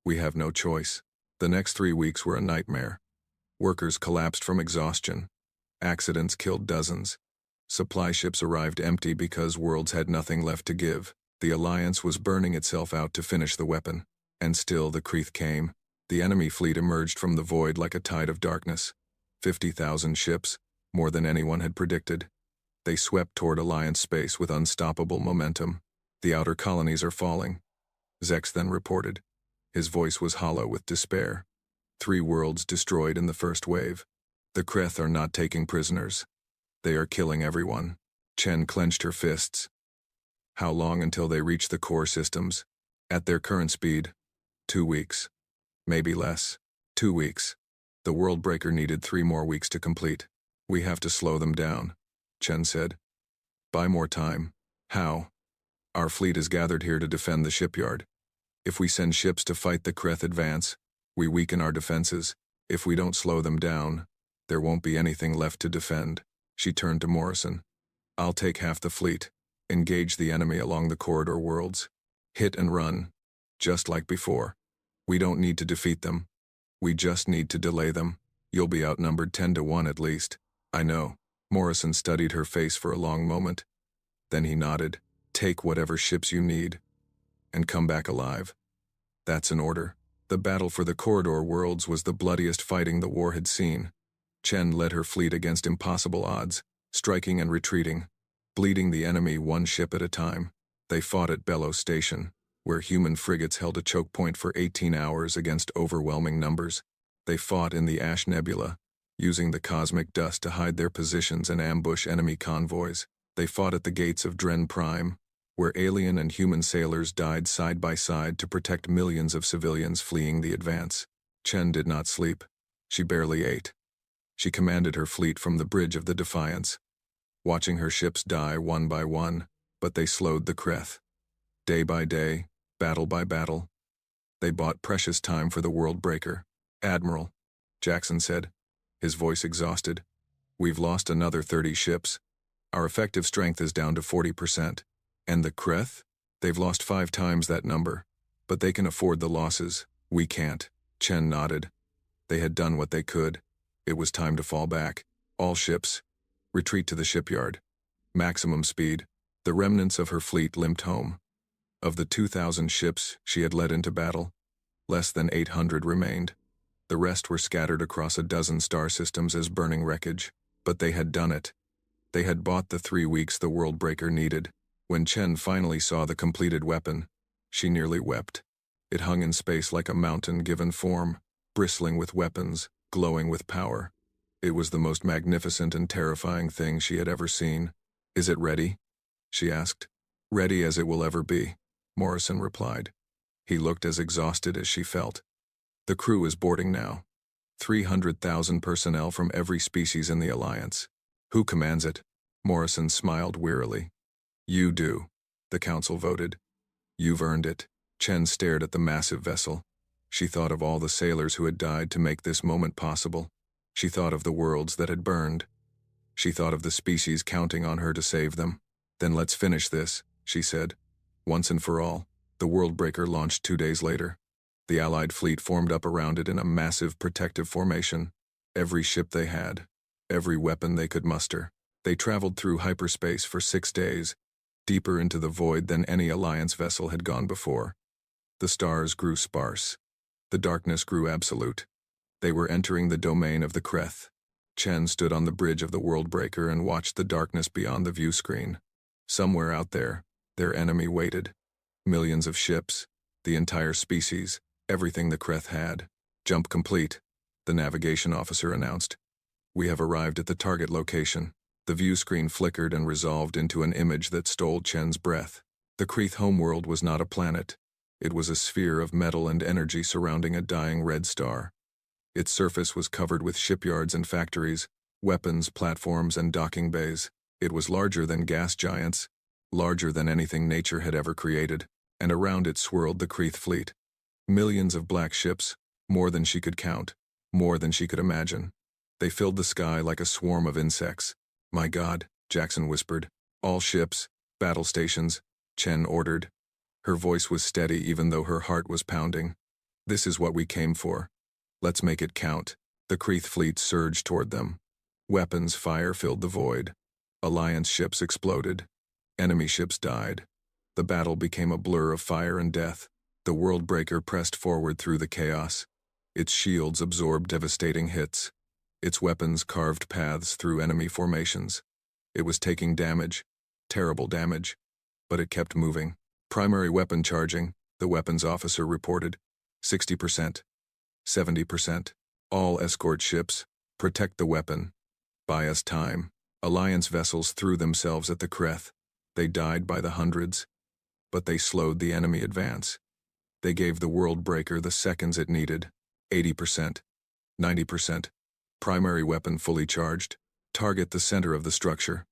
We have no choice. The next 3 weeks were a nightmare. Workers collapsed from exhaustion. Accidents killed dozens. Supply ships arrived empty because worlds had nothing left to give. The Alliance was burning itself out to finish the weapon. And still the Creth came. The enemy fleet emerged from the void like a tide of darkness. 50,000 ships, more than anyone had predicted. They swept toward Alliance space with unstoppable momentum. The outer colonies are falling, Zex then reported. His voice was hollow with despair. 3 worlds destroyed in the first wave. The Creth are not taking prisoners. They are killing everyone. Chen clenched her fists. How long until they reach the core systems? At their current speed, 2 weeks. Maybe less. 2 weeks. The world breaker needed 3 more weeks to complete. We have to slow them down, Chen said. Buy more time. How? Our fleet is gathered here to defend the shipyard. If we send ships to fight the Creth advance, we weaken our defenses. If we don't slow them down, there won't be anything left to defend. She turned to Morrison. I'll take half the fleet. Engage the enemy along the corridor worlds. Hit and run. Just like before. We don't need to defeat them. We just need to delay them. You'll be outnumbered 10-1 at least. I know. Morrison studied her face for a long moment. Then he nodded. Take whatever ships you need. And come back alive. That's an order. The battle for the corridor worlds was the bloodiest fighting the war had seen. Chen led her fleet against impossible odds, striking and retreating, bleeding the enemy 1 ship at a time. They fought at Bellows Station, where human frigates held a choke point for 18 hours against overwhelming numbers. They fought in the Ash Nebula, using the cosmic dust to hide their positions and ambush enemy convoys. They fought at the gates of Dren Prime, where alien and human sailors died side by side to protect millions of civilians fleeing the advance. Chen did not sleep. She barely ate. She commanded her fleet from the bridge of the Defiance, watching her ships die one by one, but they slowed the Creth. Day by day, battle by battle, they bought precious time for the world breaker. Admiral, Jackson said, his voice exhausted, we've lost another 30 ships. Our effective strength is down to 40%. And the Creth? They've lost 5 times that number. But they can afford the losses. We can't. Chen nodded. They had done what they could. It was time to fall back. All ships. Retreat to the shipyard. Maximum speed. The remnants of her fleet limped home. Of the 2,000 ships she had led into battle, less than 800 remained. The rest were scattered across a dozen star systems as burning wreckage. But they had done it. They had bought the 3 weeks the world breaker needed. When Chen finally saw the completed weapon, she nearly wept. It hung in space like a mountain given form, bristling with weapons, glowing with power. It was the most magnificent and terrifying thing she had ever seen. Is it ready? She asked. Ready as it will ever be, Morrison replied. He looked as exhausted as she felt. The crew is boarding now. 300,000 personnel from every species in the Alliance. Who commands it? Morrison smiled wearily. You do, the council voted. You've earned it. Chen stared at the massive vessel. She thought of all the sailors who had died to make this moment possible. She thought of the worlds that had burned. She thought of the species counting on her to save them. Then let's finish this, she said. Once and for all, the Worldbreaker launched 2 days later. The Allied fleet formed up around it in a massive protective formation. Every ship they had, every weapon they could muster. They traveled through hyperspace for 6 days, deeper into the void than any Alliance vessel had gone before. The stars grew sparse. The darkness grew absolute. They were entering the domain of the Creth. Chen stood on the bridge of the Worldbreaker and watched the darkness beyond the view screen. Somewhere out there, their enemy waited. Millions of ships, the entire species, everything the Creth had. Jump complete, the navigation officer announced. We have arrived at the target location. The view screen flickered and resolved into an image that stole Chen's breath. The Creth homeworld was not a planet. It was a sphere of metal and energy surrounding a dying red star. Its surface was covered with shipyards and factories, weapons, platforms, and docking bays. It was larger than gas giants, larger than anything nature had ever created, and around it swirled the Creth fleet. Millions of black ships, more than she could count, more than she could imagine. They filled the sky like a swarm of insects. My God, Jackson whispered. All ships, battle stations, Chen ordered. Her voice was steady even though her heart was pounding. This is what we came for. Let's make it count. The Creth fleet surged toward them. Weapons fire filled the void. Alliance ships exploded. Enemy ships died. The battle became a blur of fire and death. The Worldbreaker pressed forward through the chaos. Its shields absorbed devastating hits. Its weapons carved paths through enemy formations. It was taking damage, terrible damage, but it kept moving. Primary weapon charging, the weapons officer reported. 60%. 70%. All escort ships, protect the weapon. Buy us time. Alliance vessels threw themselves at the Creth. They died by the hundreds, but they slowed the enemy advance. They gave the Worldbreaker the seconds it needed. 80%. 90%. Primary weapon fully charged. Target the center of the structure.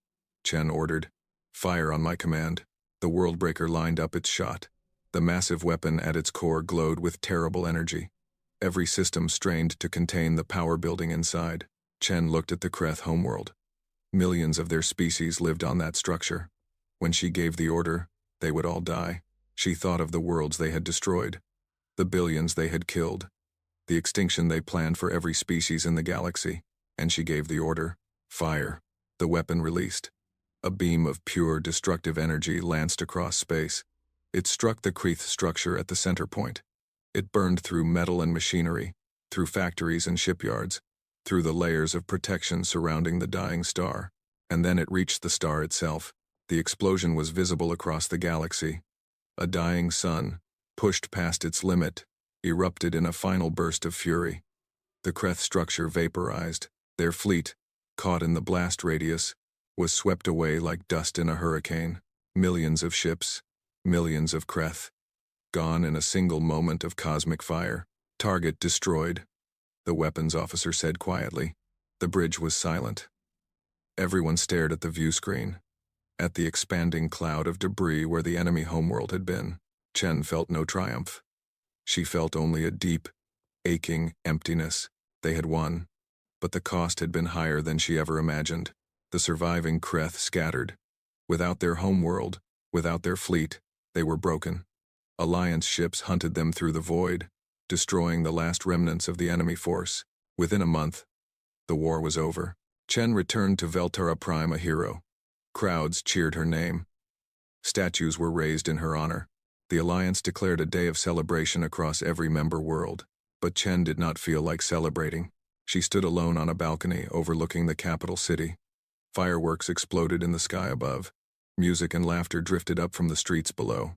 Chen ordered. Fire on my command. The Worldbreaker lined up its shot. The massive weapon at its core glowed with terrible energy. Every system strained to contain the power building inside. Chen looked at the Creth homeworld. Millions of their species lived on that structure. When she gave the order, they would all die. She thought of the worlds they had destroyed, the billions they had killed, the extinction they planned for every species in the galaxy, and she gave the order. Fire. The weapon released. A beam of pure, destructive energy lanced across space. It struck the Creth structure at the center point. It burned through metal and machinery, through factories and shipyards, through the layers of protection surrounding the dying star, and then it reached the star itself. The explosion was visible across the galaxy. A dying sun, pushed past its limit, erupted in a final burst of fury. The Creth structure vaporized. Their fleet, caught in the blast radius, was swept away like dust in a hurricane. Millions of ships, millions of Creth, gone in a single moment of cosmic fire. Target destroyed, the weapons officer said quietly. The bridge was silent. Everyone stared at the view screen, at the expanding cloud of debris where the enemy homeworld had been. Chen felt no triumph. She felt only a deep, aching emptiness. They had won, but the cost had been higher than she ever imagined. The surviving Creth scattered. Without their homeworld, without their fleet, they were broken. Alliance ships hunted them through the void, destroying the last remnants of the enemy force. Within a month, the war was over. Chen returned to Veltara Prime a hero. Crowds cheered her name. Statues were raised in her honor. The Alliance declared a day of celebration across every member world. But Chen did not feel like celebrating. She stood alone on a balcony overlooking the capital city. Fireworks exploded in the sky above. Music and laughter drifted up from the streets below.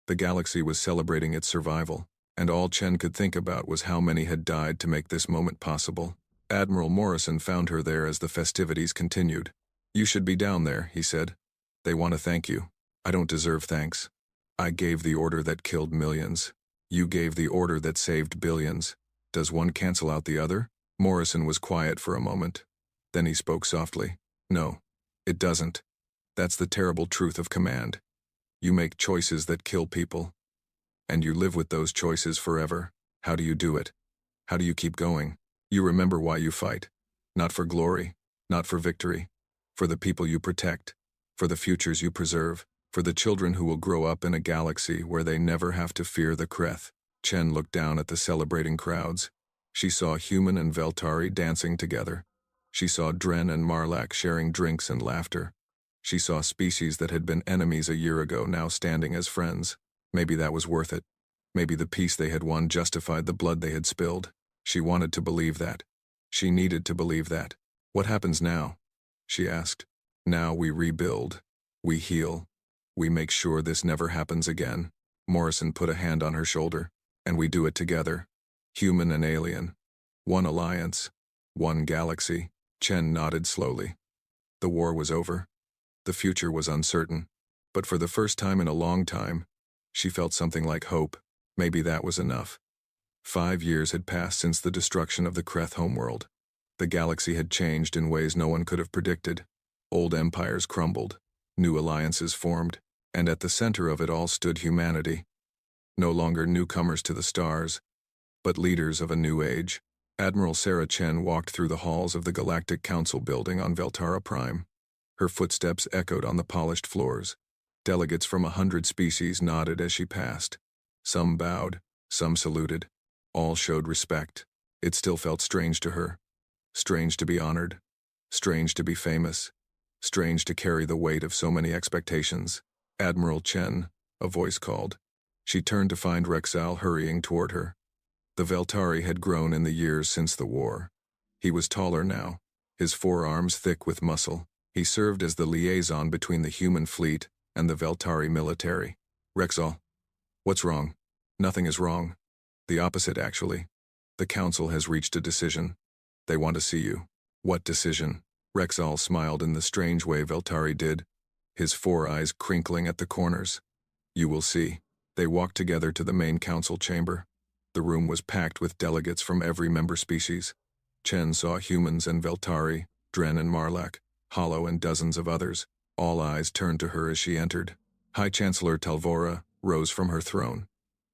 The galaxy was celebrating its survival, and all Chen could think about was how many had died to make this moment possible. Admiral Morrison found her there as the festivities continued. "You should be down there," he said. "They want to thank you." "I don't deserve thanks. I gave the order that killed millions. You gave the order that saved billions. Does one cancel out the other?" Morrison was quiet for a moment. Then he spoke softly. "No, it doesn't. That's the terrible truth of command. You make choices that kill people. And you live with those choices forever. How do you do it? How do you keep going? You remember why you fight. Not for glory, not for victory. For the people you protect. For the futures you preserve. For For the children who will grow up in a galaxy where they never have to fear the Creth. Chen looked down at the celebrating crowds. She saw Human and Veltari dancing together. She saw Dren and Marlak sharing drinks and laughter. She saw species that had been enemies a year ago now standing as friends. Maybe that was worth it. Maybe the peace they had won justified the blood they had spilled. She wanted to believe that. She needed to believe that. What happens now? She asked. Now we rebuild. We heal. We make sure this never happens again. Morrison put a hand on her shoulder. And we do it together. Human and alien. One alliance. One galaxy. Chen nodded slowly. The war was over. The future was uncertain. But for the first time in a long time, she felt something like hope. Maybe that was enough. 5 years had passed since the destruction of the Creth homeworld. The galaxy had changed in ways no one could have predicted. Old empires crumbled. New alliances formed. And at the center of it all stood humanity. No longer newcomers to the stars, but leaders of a new age. Admiral Sarah Chen walked through the halls of the Galactic Council building on Veltara Prime. Her footsteps echoed on the polished floors. Delegates from 100 species nodded as she passed. Some bowed, some saluted. All showed respect. It still felt strange to her. Strange to be honored. Strange to be famous. Strange to carry the weight of so many expectations. Admiral Chen, a voice called. She turned to find Rexal hurrying toward her. The Veltari had grown in the years since the war. He was taller now, his forearms thick with muscle. He served as the liaison between the human fleet and the Veltari military. Rexal, what's wrong? Nothing is wrong. The opposite, actually. The council has reached a decision. They want to see you. What decision? Rexal smiled in the strange way Veltari did, his 4 eyes crinkling at the corners. You will see. They walked together to the main council chamber. The room was packed with delegates from every member species. Chen saw humans and Veltari, Dren and Marlak, Hollow and dozens of others. All eyes turned to her as she entered. High Chancellor Talvora rose from her throne.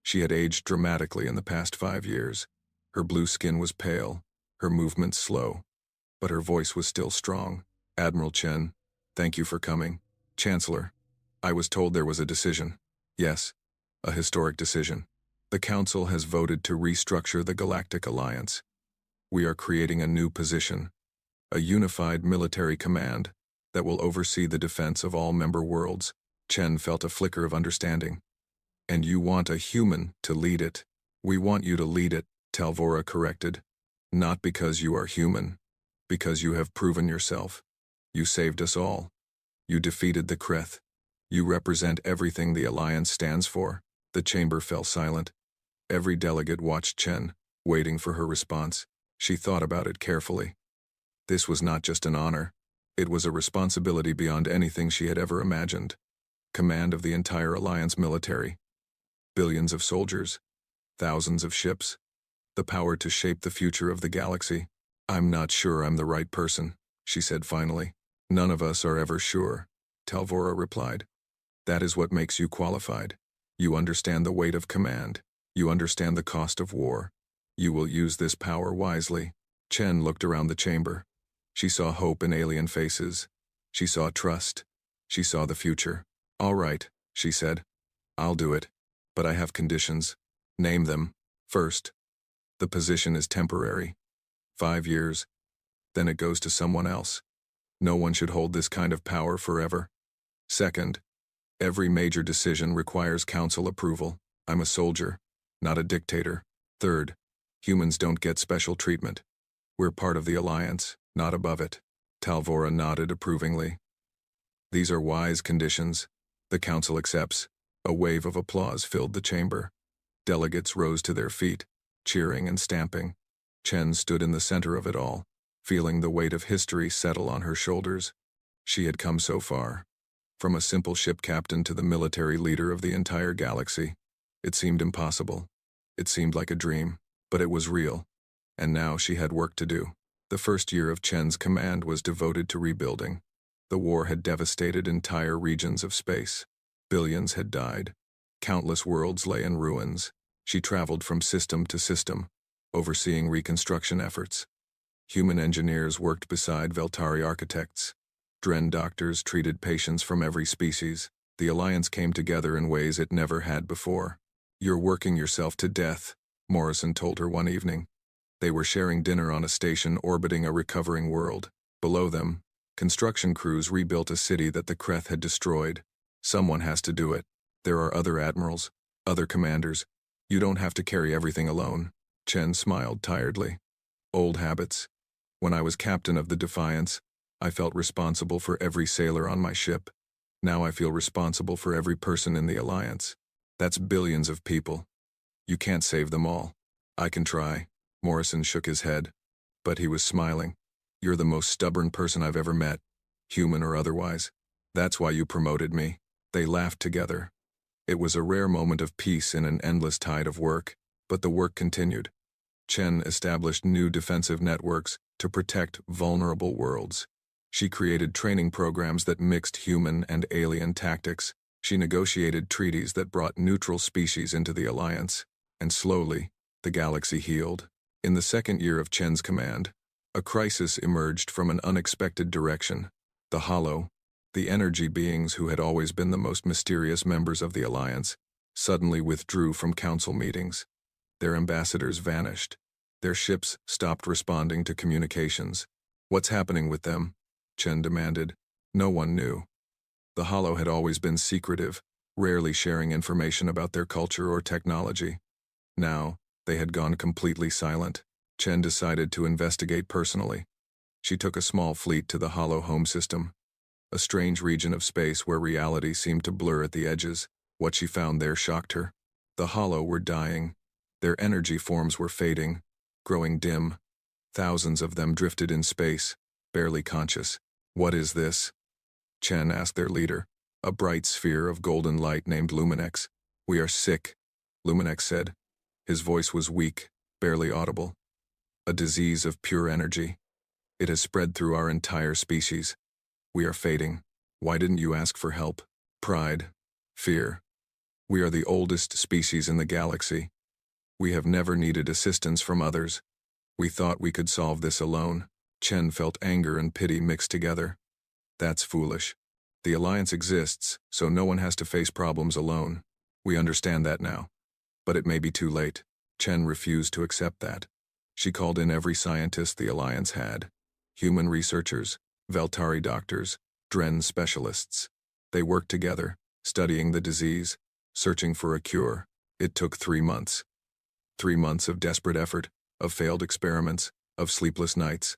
She had aged dramatically in the past 5 years. Her blue skin was pale, her movements slow, but her voice was still strong. Admiral Chen, thank you for coming. Chancellor, I was told there was a decision. Yes, a historic decision. The Council has voted to restructure the Galactic Alliance. We are creating a new position, a unified military command that will oversee the defense of all member worlds. Chen felt a flicker of understanding. And you want a human to lead it. We want you to lead it, Talvora corrected. Not because you are human, because you have proven yourself. You saved us all. You defeated the Creth. You represent everything the Alliance stands for. The chamber fell silent. Every delegate watched Chen, waiting for her response. She thought about it carefully. This was not just an honor. It was a responsibility beyond anything she had ever imagined. Command of the entire Alliance military. Billions of soldiers. Thousands of ships. The power to shape the future of the galaxy. I'm not sure I'm the right person, she said finally. None of us are ever sure, Talvora replied. That is what makes you qualified. You understand the weight of command. You understand the cost of war. You will use this power wisely. Chen looked around the chamber. She saw hope in alien faces. She saw trust. She saw the future. All right, she said. I'll do it. But I have conditions. Name them. First, the position is temporary. 5 years. Then it goes to someone else. No one should hold this kind of power forever. Second, every major decision requires council approval. I'm a soldier, not a dictator. Third, humans don't get special treatment. We're part of the Alliance, not above it. Talvora nodded approvingly. These are wise conditions. The council accepts. A wave of applause filled the chamber. Delegates rose to their feet, cheering and stamping. Chen stood in the center of it all, feeling the weight of history settle on her shoulders. She had come so far. From a simple ship captain to the military leader of the entire galaxy. It seemed impossible. It seemed like a dream, but it was real. And now she had work to do. The first year of Chen's command was devoted to rebuilding. The war had devastated entire regions of space. Billions had died. Countless worlds lay in ruins. She traveled from system to system, overseeing reconstruction efforts. Human engineers worked beside Veltari architects. Dren doctors treated patients from every species. The Alliance came together in ways it never had before. "You're working yourself to death," Morrison told her one evening. They were sharing dinner on a station orbiting a recovering world. Below them, construction crews rebuilt a city that the Creth had destroyed. "Someone has to do it. There are other admirals, other commanders. You don't have to carry everything alone." Chen smiled tiredly. "Old habits. When I was captain of the Defiance, I felt responsible for every sailor on my ship. Now I feel responsible for every person in the Alliance. That's billions of people. You can't save them all." "I can try." Morrison shook his head, but he was smiling. "You're the most stubborn person I've ever met, human or otherwise. That's why you promoted me." They laughed together. It was a rare moment of peace in an endless tide of work, but the work continued. Chen established new defensive networks to protect vulnerable worlds. She created training programs that mixed human and alien tactics. She negotiated treaties that brought neutral species into the Alliance. And slowly, the galaxy healed. In the second year of Chen's command, a crisis emerged from an unexpected direction. The Hollow, the energy beings who had always been the most mysterious members of the Alliance, suddenly withdrew from council meetings. Their ambassadors vanished. Their ships stopped responding to communications. "What's happening with them?" Chen demanded. No one knew. The Hollow had always been secretive, rarely sharing information about their culture or technology. Now, they had gone completely silent. Chen decided to investigate personally. She took a small fleet to the Hollow home system, a strange region of space where reality seemed to blur at the edges. What she found there shocked her. The Hollow were dying. Their energy forms were fading, growing dim. Thousands of them drifted in space, barely conscious. "What is this?" Chen asked their leader, a bright sphere of golden light named Luminex. "We are sick," Luminex said. His voice was weak, barely audible. "A disease of pure energy. It has spread through our entire species. We are fading. Why didn't you ask for help?" "Pride. Fear. We are the oldest species in the galaxy. We have never needed assistance from others. We thought we could solve this alone." Chen felt anger and pity mixed together. "That's foolish. The Alliance exists, so no one has to face problems alone. We understand that now. But it may be too late." Chen refused to accept that. She called in every scientist the Alliance had. Human researchers, Veltari doctors, Dren specialists. They worked together, studying the disease, searching for a cure. It took 3 months. 3 months of desperate effort, of failed experiments, of sleepless nights.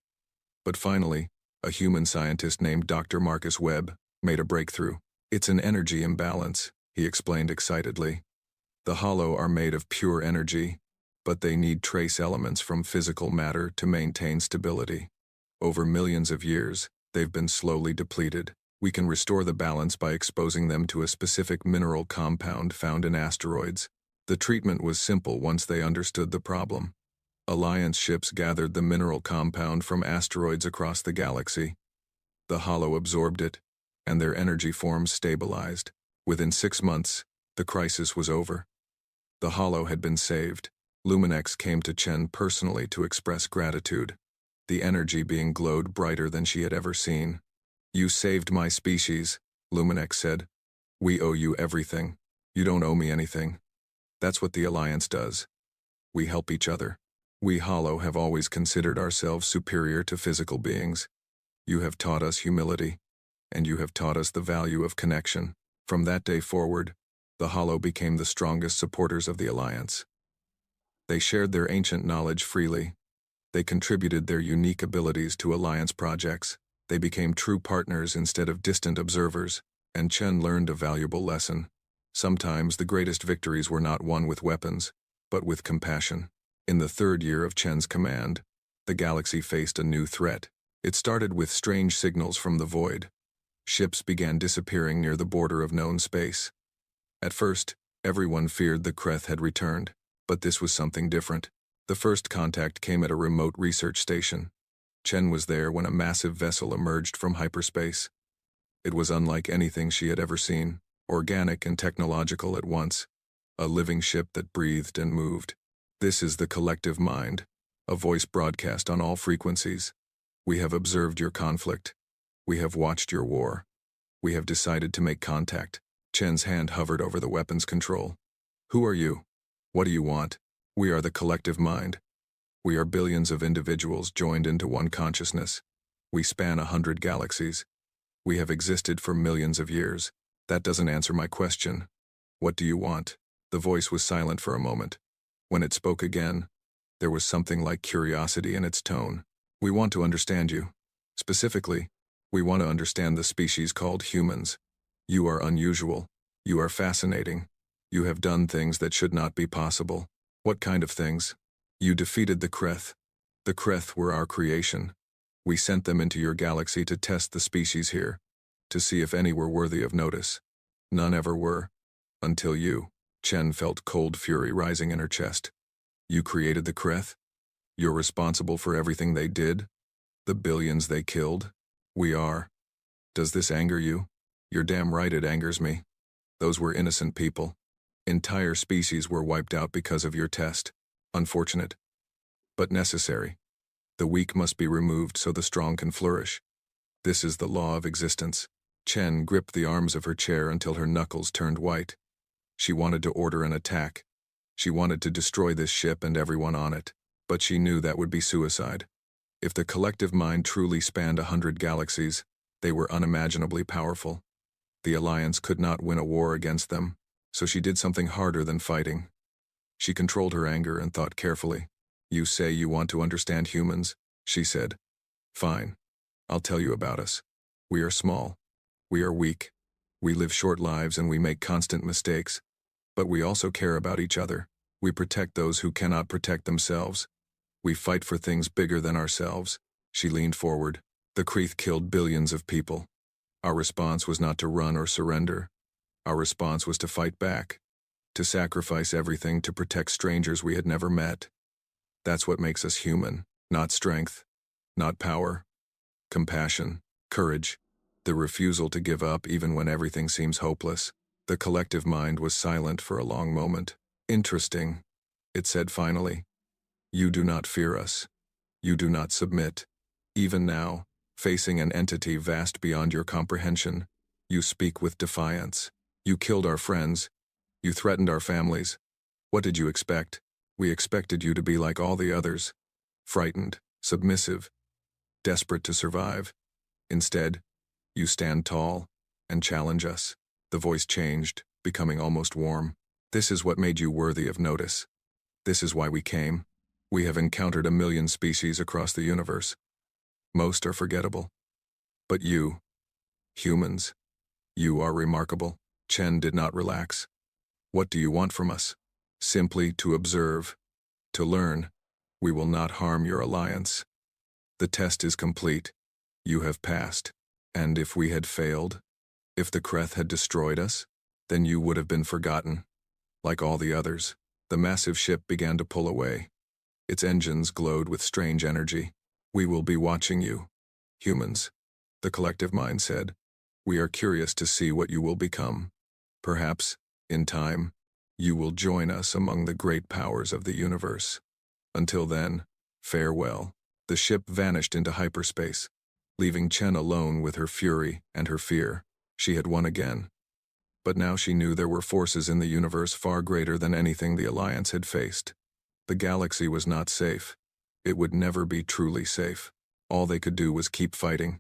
But finally, a human scientist named Dr. Marcus Webb made a breakthrough. "It's an energy imbalance," he explained excitedly. "The Hollow are made of pure energy, but they need trace elements from physical matter to maintain stability. Over millions of years, they've been slowly depleted. We can restore the balance by exposing them to a specific mineral compound found in asteroids." The treatment was simple once they understood the problem. Alliance ships gathered the mineral compound from asteroids across the galaxy. The Hollow absorbed it, and their energy forms stabilized. Within 6 months, the crisis was over. The Hollow had been saved. Luminex came to Chen personally to express gratitude, the energy being glowed brighter than she had ever seen. "You saved my species," Luminex said. "We owe you everything. You don't owe me anything. That's what the Alliance does. We help each other. We Hollow have always considered ourselves superior to physical beings. You have taught us humility, and you have taught us the value of connection." From that day forward, the Hollow became the strongest supporters of the Alliance. They shared their ancient knowledge freely. They contributed their unique abilities to Alliance projects. They became true partners instead of distant observers, and Chen learned a valuable lesson. Sometimes the greatest victories were not won with weapons, but with compassion. In the 3rd year of Chen's command, the galaxy faced a new threat. It started with strange signals from the void. Ships began disappearing near the border of known space. At first, everyone feared the Creth had returned, but this was something different. The first contact came at a remote research station. Chen was there when a massive vessel emerged from hyperspace. It was unlike anything she had ever seen, organic and technological at once, a living ship that breathed and moved. "This is the collective mind," a voice broadcast on all frequencies. "We have observed your conflict. We have watched your war. We have decided to make contact." Chen's hand hovered over the weapon's control. Who are you? What do you want? We are the collective mind. We are billions of individuals joined into one consciousness. We span 100 galaxies. We have existed for millions of years. That doesn't answer my question. What do you want? The voice was silent for a moment. When it spoke again, there was something like curiosity in its tone. We want to understand you. Specifically, we want to understand the species called humans. You are unusual. You are fascinating. You have done things that should not be possible. What kind of things? You defeated the Creth. The Creth were our creation. We sent them into your galaxy to test the species here, to see if any were worthy of notice. None ever were. Until you. Chen felt cold fury rising in her chest. You created the Creth? You're responsible for everything they did? The billions they killed? We are. Does this anger you? You're damn right it angers me. Those were innocent people. Entire species were wiped out because of your test. Unfortunate. But necessary. The weak must be removed so the strong can flourish. This is the law of existence. Chen gripped the arms of her chair until her knuckles turned white. She wanted to order an attack. She wanted to destroy this ship and everyone on it. But she knew that would be suicide. If the collective mind truly spanned 100 galaxies, they were unimaginably powerful. The Alliance could not win a war against them, so she did something harder than fighting. She controlled her anger and thought carefully. You say you want to understand humans, she said. Fine. I'll tell you about us. We are small. We are weak. We live short lives and we make constant mistakes. But we also care about each other. We protect those who cannot protect themselves. We fight for things bigger than ourselves. She leaned forward. The Creth killed billions of people. Our response was not to run or surrender. Our response was to fight back. To sacrifice everything to protect strangers we had never met. That's what makes us human. Not strength. Not power. Compassion. Courage. The refusal to give up even when everything seems hopeless. The collective mind was silent for a long moment. Interesting, it said finally. You do not fear us. You do not submit. Even now, facing an entity vast beyond your comprehension, you speak with defiance. You killed our friends. You threatened our families. What did you expect? We expected you to be like all the others. Frightened, submissive, desperate to survive. Instead, you stand tall and challenge us. The voice changed, becoming almost warm. This is what made you worthy of notice. This is why we came. We have encountered 1 million species across the universe. Most are forgettable. But you, humans, you are remarkable. Chen did not relax. What do you want from us? Simply to observe, to learn. We will not harm your alliance. The test is complete. You have passed. And if we had failed, if the Creth had destroyed us, then you would have been forgotten. Like all the others, the massive ship began to pull away. Its engines glowed with strange energy. We will be watching you, humans, the collective mind said. We are curious to see what you will become. Perhaps, in time, you will join us among the great powers of the universe. Until then, farewell. The ship vanished into hyperspace, leaving Chen alone with her fury and her fear. She had won again. But now she knew there were forces in the universe far greater than anything the Alliance had faced. The galaxy was not safe. It would never be truly safe. All they could do was keep fighting,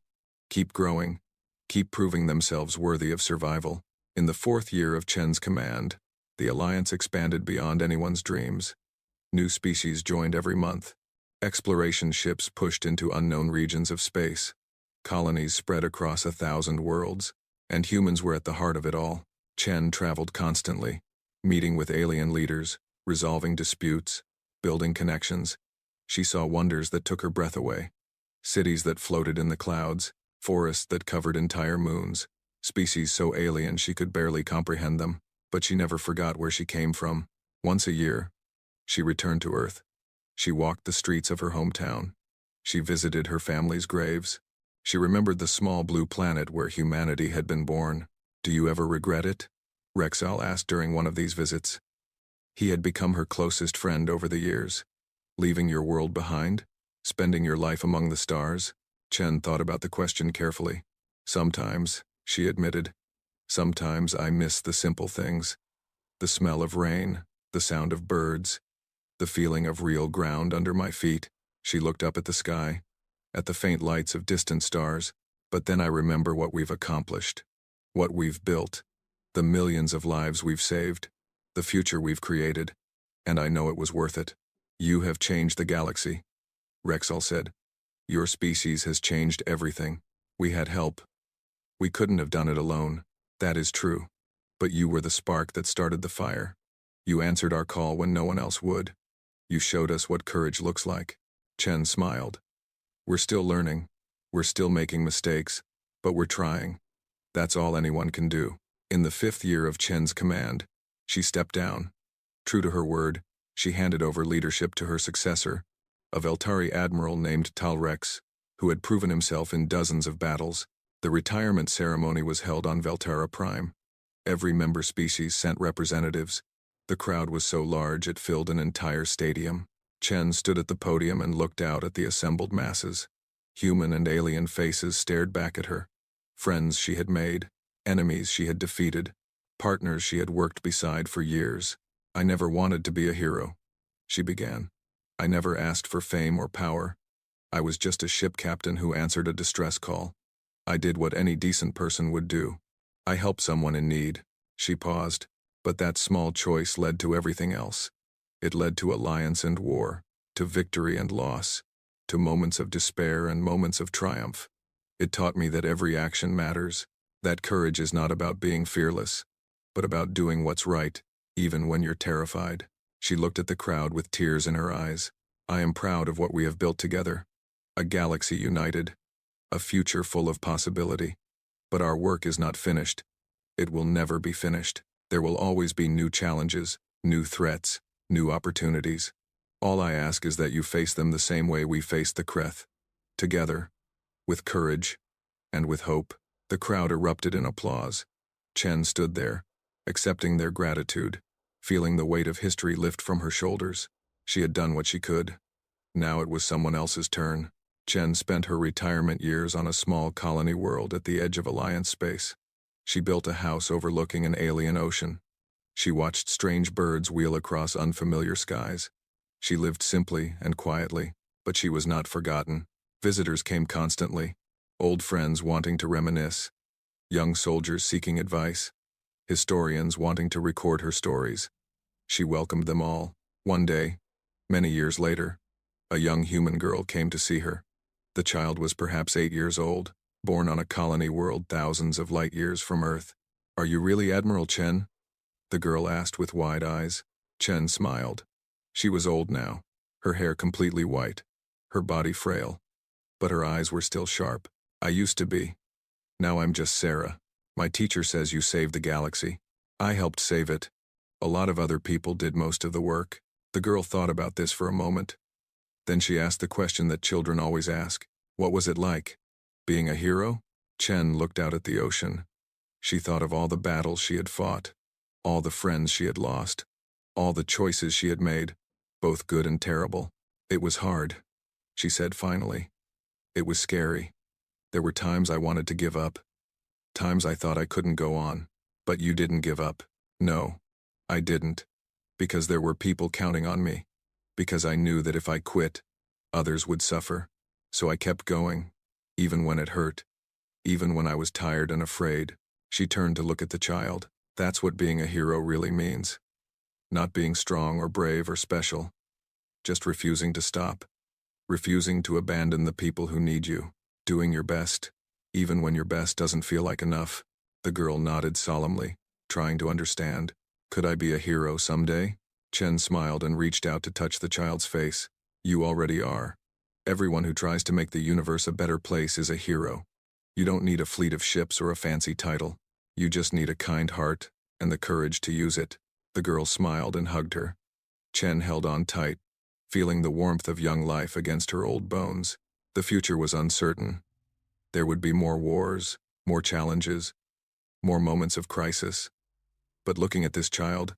keep growing, keep proving themselves worthy of survival. In the 4th year of Chen's command, the Alliance expanded beyond anyone's dreams. New species joined every month. Exploration ships pushed into unknown regions of space. Colonies spread across 1,000 worlds, and humans were at the heart of it all. Chen traveled constantly, meeting with alien leaders, resolving disputes, building connections. She saw wonders that took her breath away. Cities that floated in the clouds, forests that covered entire moons, species so alien she could barely comprehend them, but she never forgot where she came from. Once a year, she returned to Earth. She walked the streets of her hometown. She visited her family's graves. She remembered the small blue planet where humanity had been born. Do you ever regret it? Rexall asked during one of these visits. He had become her closest friend over the years. Leaving your world behind? Spending your life among the stars? Chen thought about the question carefully. Sometimes, she admitted. Sometimes I miss the simple things. The smell of rain, the sound of birds, the feeling of real ground under my feet. She looked up at the sky, at the faint lights of distant stars. But then I remember what we've accomplished, what we've built, the millions of lives we've saved, the future we've created, and I know it was worth it. You have changed the galaxy, Rexall said. Your species has changed everything. We had help. We couldn't have done it alone. That is true. But you were the spark that started the fire. You answered our call when no one else would. You showed us what courage looks like. Chen smiled. We're still learning. We're still making mistakes, but we're trying. That's all anyone can do. In the 5th year of Chen's command, she stepped down. True to her word, she handed over leadership to her successor, a Veltari admiral named Talrex, who had proven himself in dozens of battles. The retirement ceremony was held on Veltara Prime. Every member species sent representatives. The crowd was so large it filled an entire stadium. Chen stood at the podium and looked out at the assembled masses. Human and alien faces stared back at her. Friends she had made, enemies she had defeated, partners she had worked beside for years. I never wanted to be a hero, she began. I never asked for fame or power. I was just a ship captain who answered a distress call. I did what any decent person would do. I helped someone in need. She paused, but that small choice led to everything else. It led to alliance and war, to victory and loss, to moments of despair and moments of triumph. It taught me that every action matters, that courage is not about being fearless, but about doing what's right, even when you're terrified. She looked at the crowd with tears in her eyes. I am proud of what we have built together. A galaxy united, a future full of possibility. But our work is not finished. It will never be finished. There will always be new challenges, new threats, new opportunities. All I ask is that you face them the same way we faced the Creth. Together, with courage, and with hope. The crowd erupted in applause. Chen stood there, accepting their gratitude, feeling the weight of history lift from her shoulders. She had done what she could. Now it was someone else's turn. Chen spent her retirement years on a small colony world at the edge of Alliance space. She built a house overlooking an alien ocean. She watched strange birds wheel across unfamiliar skies. She lived simply and quietly, but she was not forgotten. Visitors came constantly, old friends wanting to reminisce, young soldiers seeking advice, historians wanting to record her stories. She welcomed them all. One day, many years later, a young human girl came to see her. The child was perhaps 8 years old, born on a colony world thousands of light years from Earth. Are you really Admiral Chen? The girl asked with wide eyes. Chen smiled. She was old now, her hair completely white, her body frail, but her eyes were still sharp. I used to be. Now I'm just Sarah. My teacher says you saved the galaxy. I helped save it. A lot of other people did most of the work. The girl thought about this for a moment. Then she asked the question that children always ask. What was it like? Being a hero? Chen looked out at the ocean. She thought of all the battles she had fought, all the friends she had lost, all the choices she had made, both good and terrible. It was hard, she said finally. It was scary. There were times I wanted to give up. Times I thought I couldn't go on. But you didn't give up. No, I didn't. Because there were people counting on me. Because I knew that if I quit, others would suffer. So I kept going, even when it hurt. Even when I was tired and afraid. She turned to look at the child. That's what being a hero really means. Not being strong or brave or special. Just refusing to stop. Refusing to abandon the people who need you. Doing your best, even when your best doesn't feel like enough. The girl nodded solemnly, trying to understand. Could I be a hero someday? Chen smiled and reached out to touch the child's face. You already are. Everyone who tries to make the universe a better place is a hero. You don't need a fleet of ships or a fancy title. You just need a kind heart and the courage to use it. The girl smiled and hugged her. Chen held on tight, feeling the warmth of young life against her old bones. The future was uncertain. There would be more wars, more challenges, more moments of crisis. But looking at this child,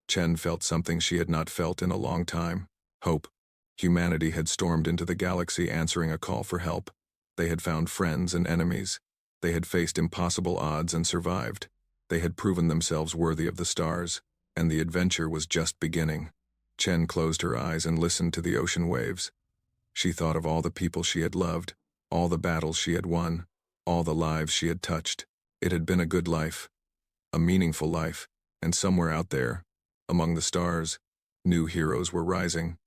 Chen felt something she had not felt in a long time. Hope. Humanity had stormed into the galaxy answering a call for help. They had found friends and enemies. They had faced impossible odds and survived. They had proven themselves worthy of the stars, and the adventure was just beginning. Chen closed her eyes and listened to the ocean waves. She thought of all the people she had loved, all the battles she had won, all the lives she had touched. It had been a good life, a meaningful life, and somewhere out there, among the stars, new heroes were rising,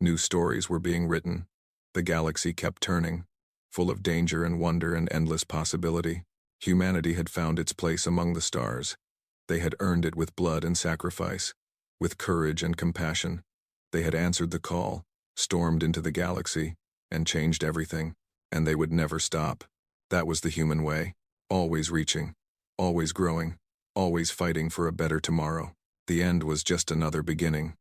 new stories were being written. The galaxy kept turning, full of danger and wonder and endless possibility. Humanity had found its place among the stars. They had earned it with blood and sacrifice, with courage and compassion. They had answered the call, stormed into the galaxy, and changed everything, and they would never stop. That was the human way, always reaching, always growing, always fighting for a better tomorrow. The end was just another beginning.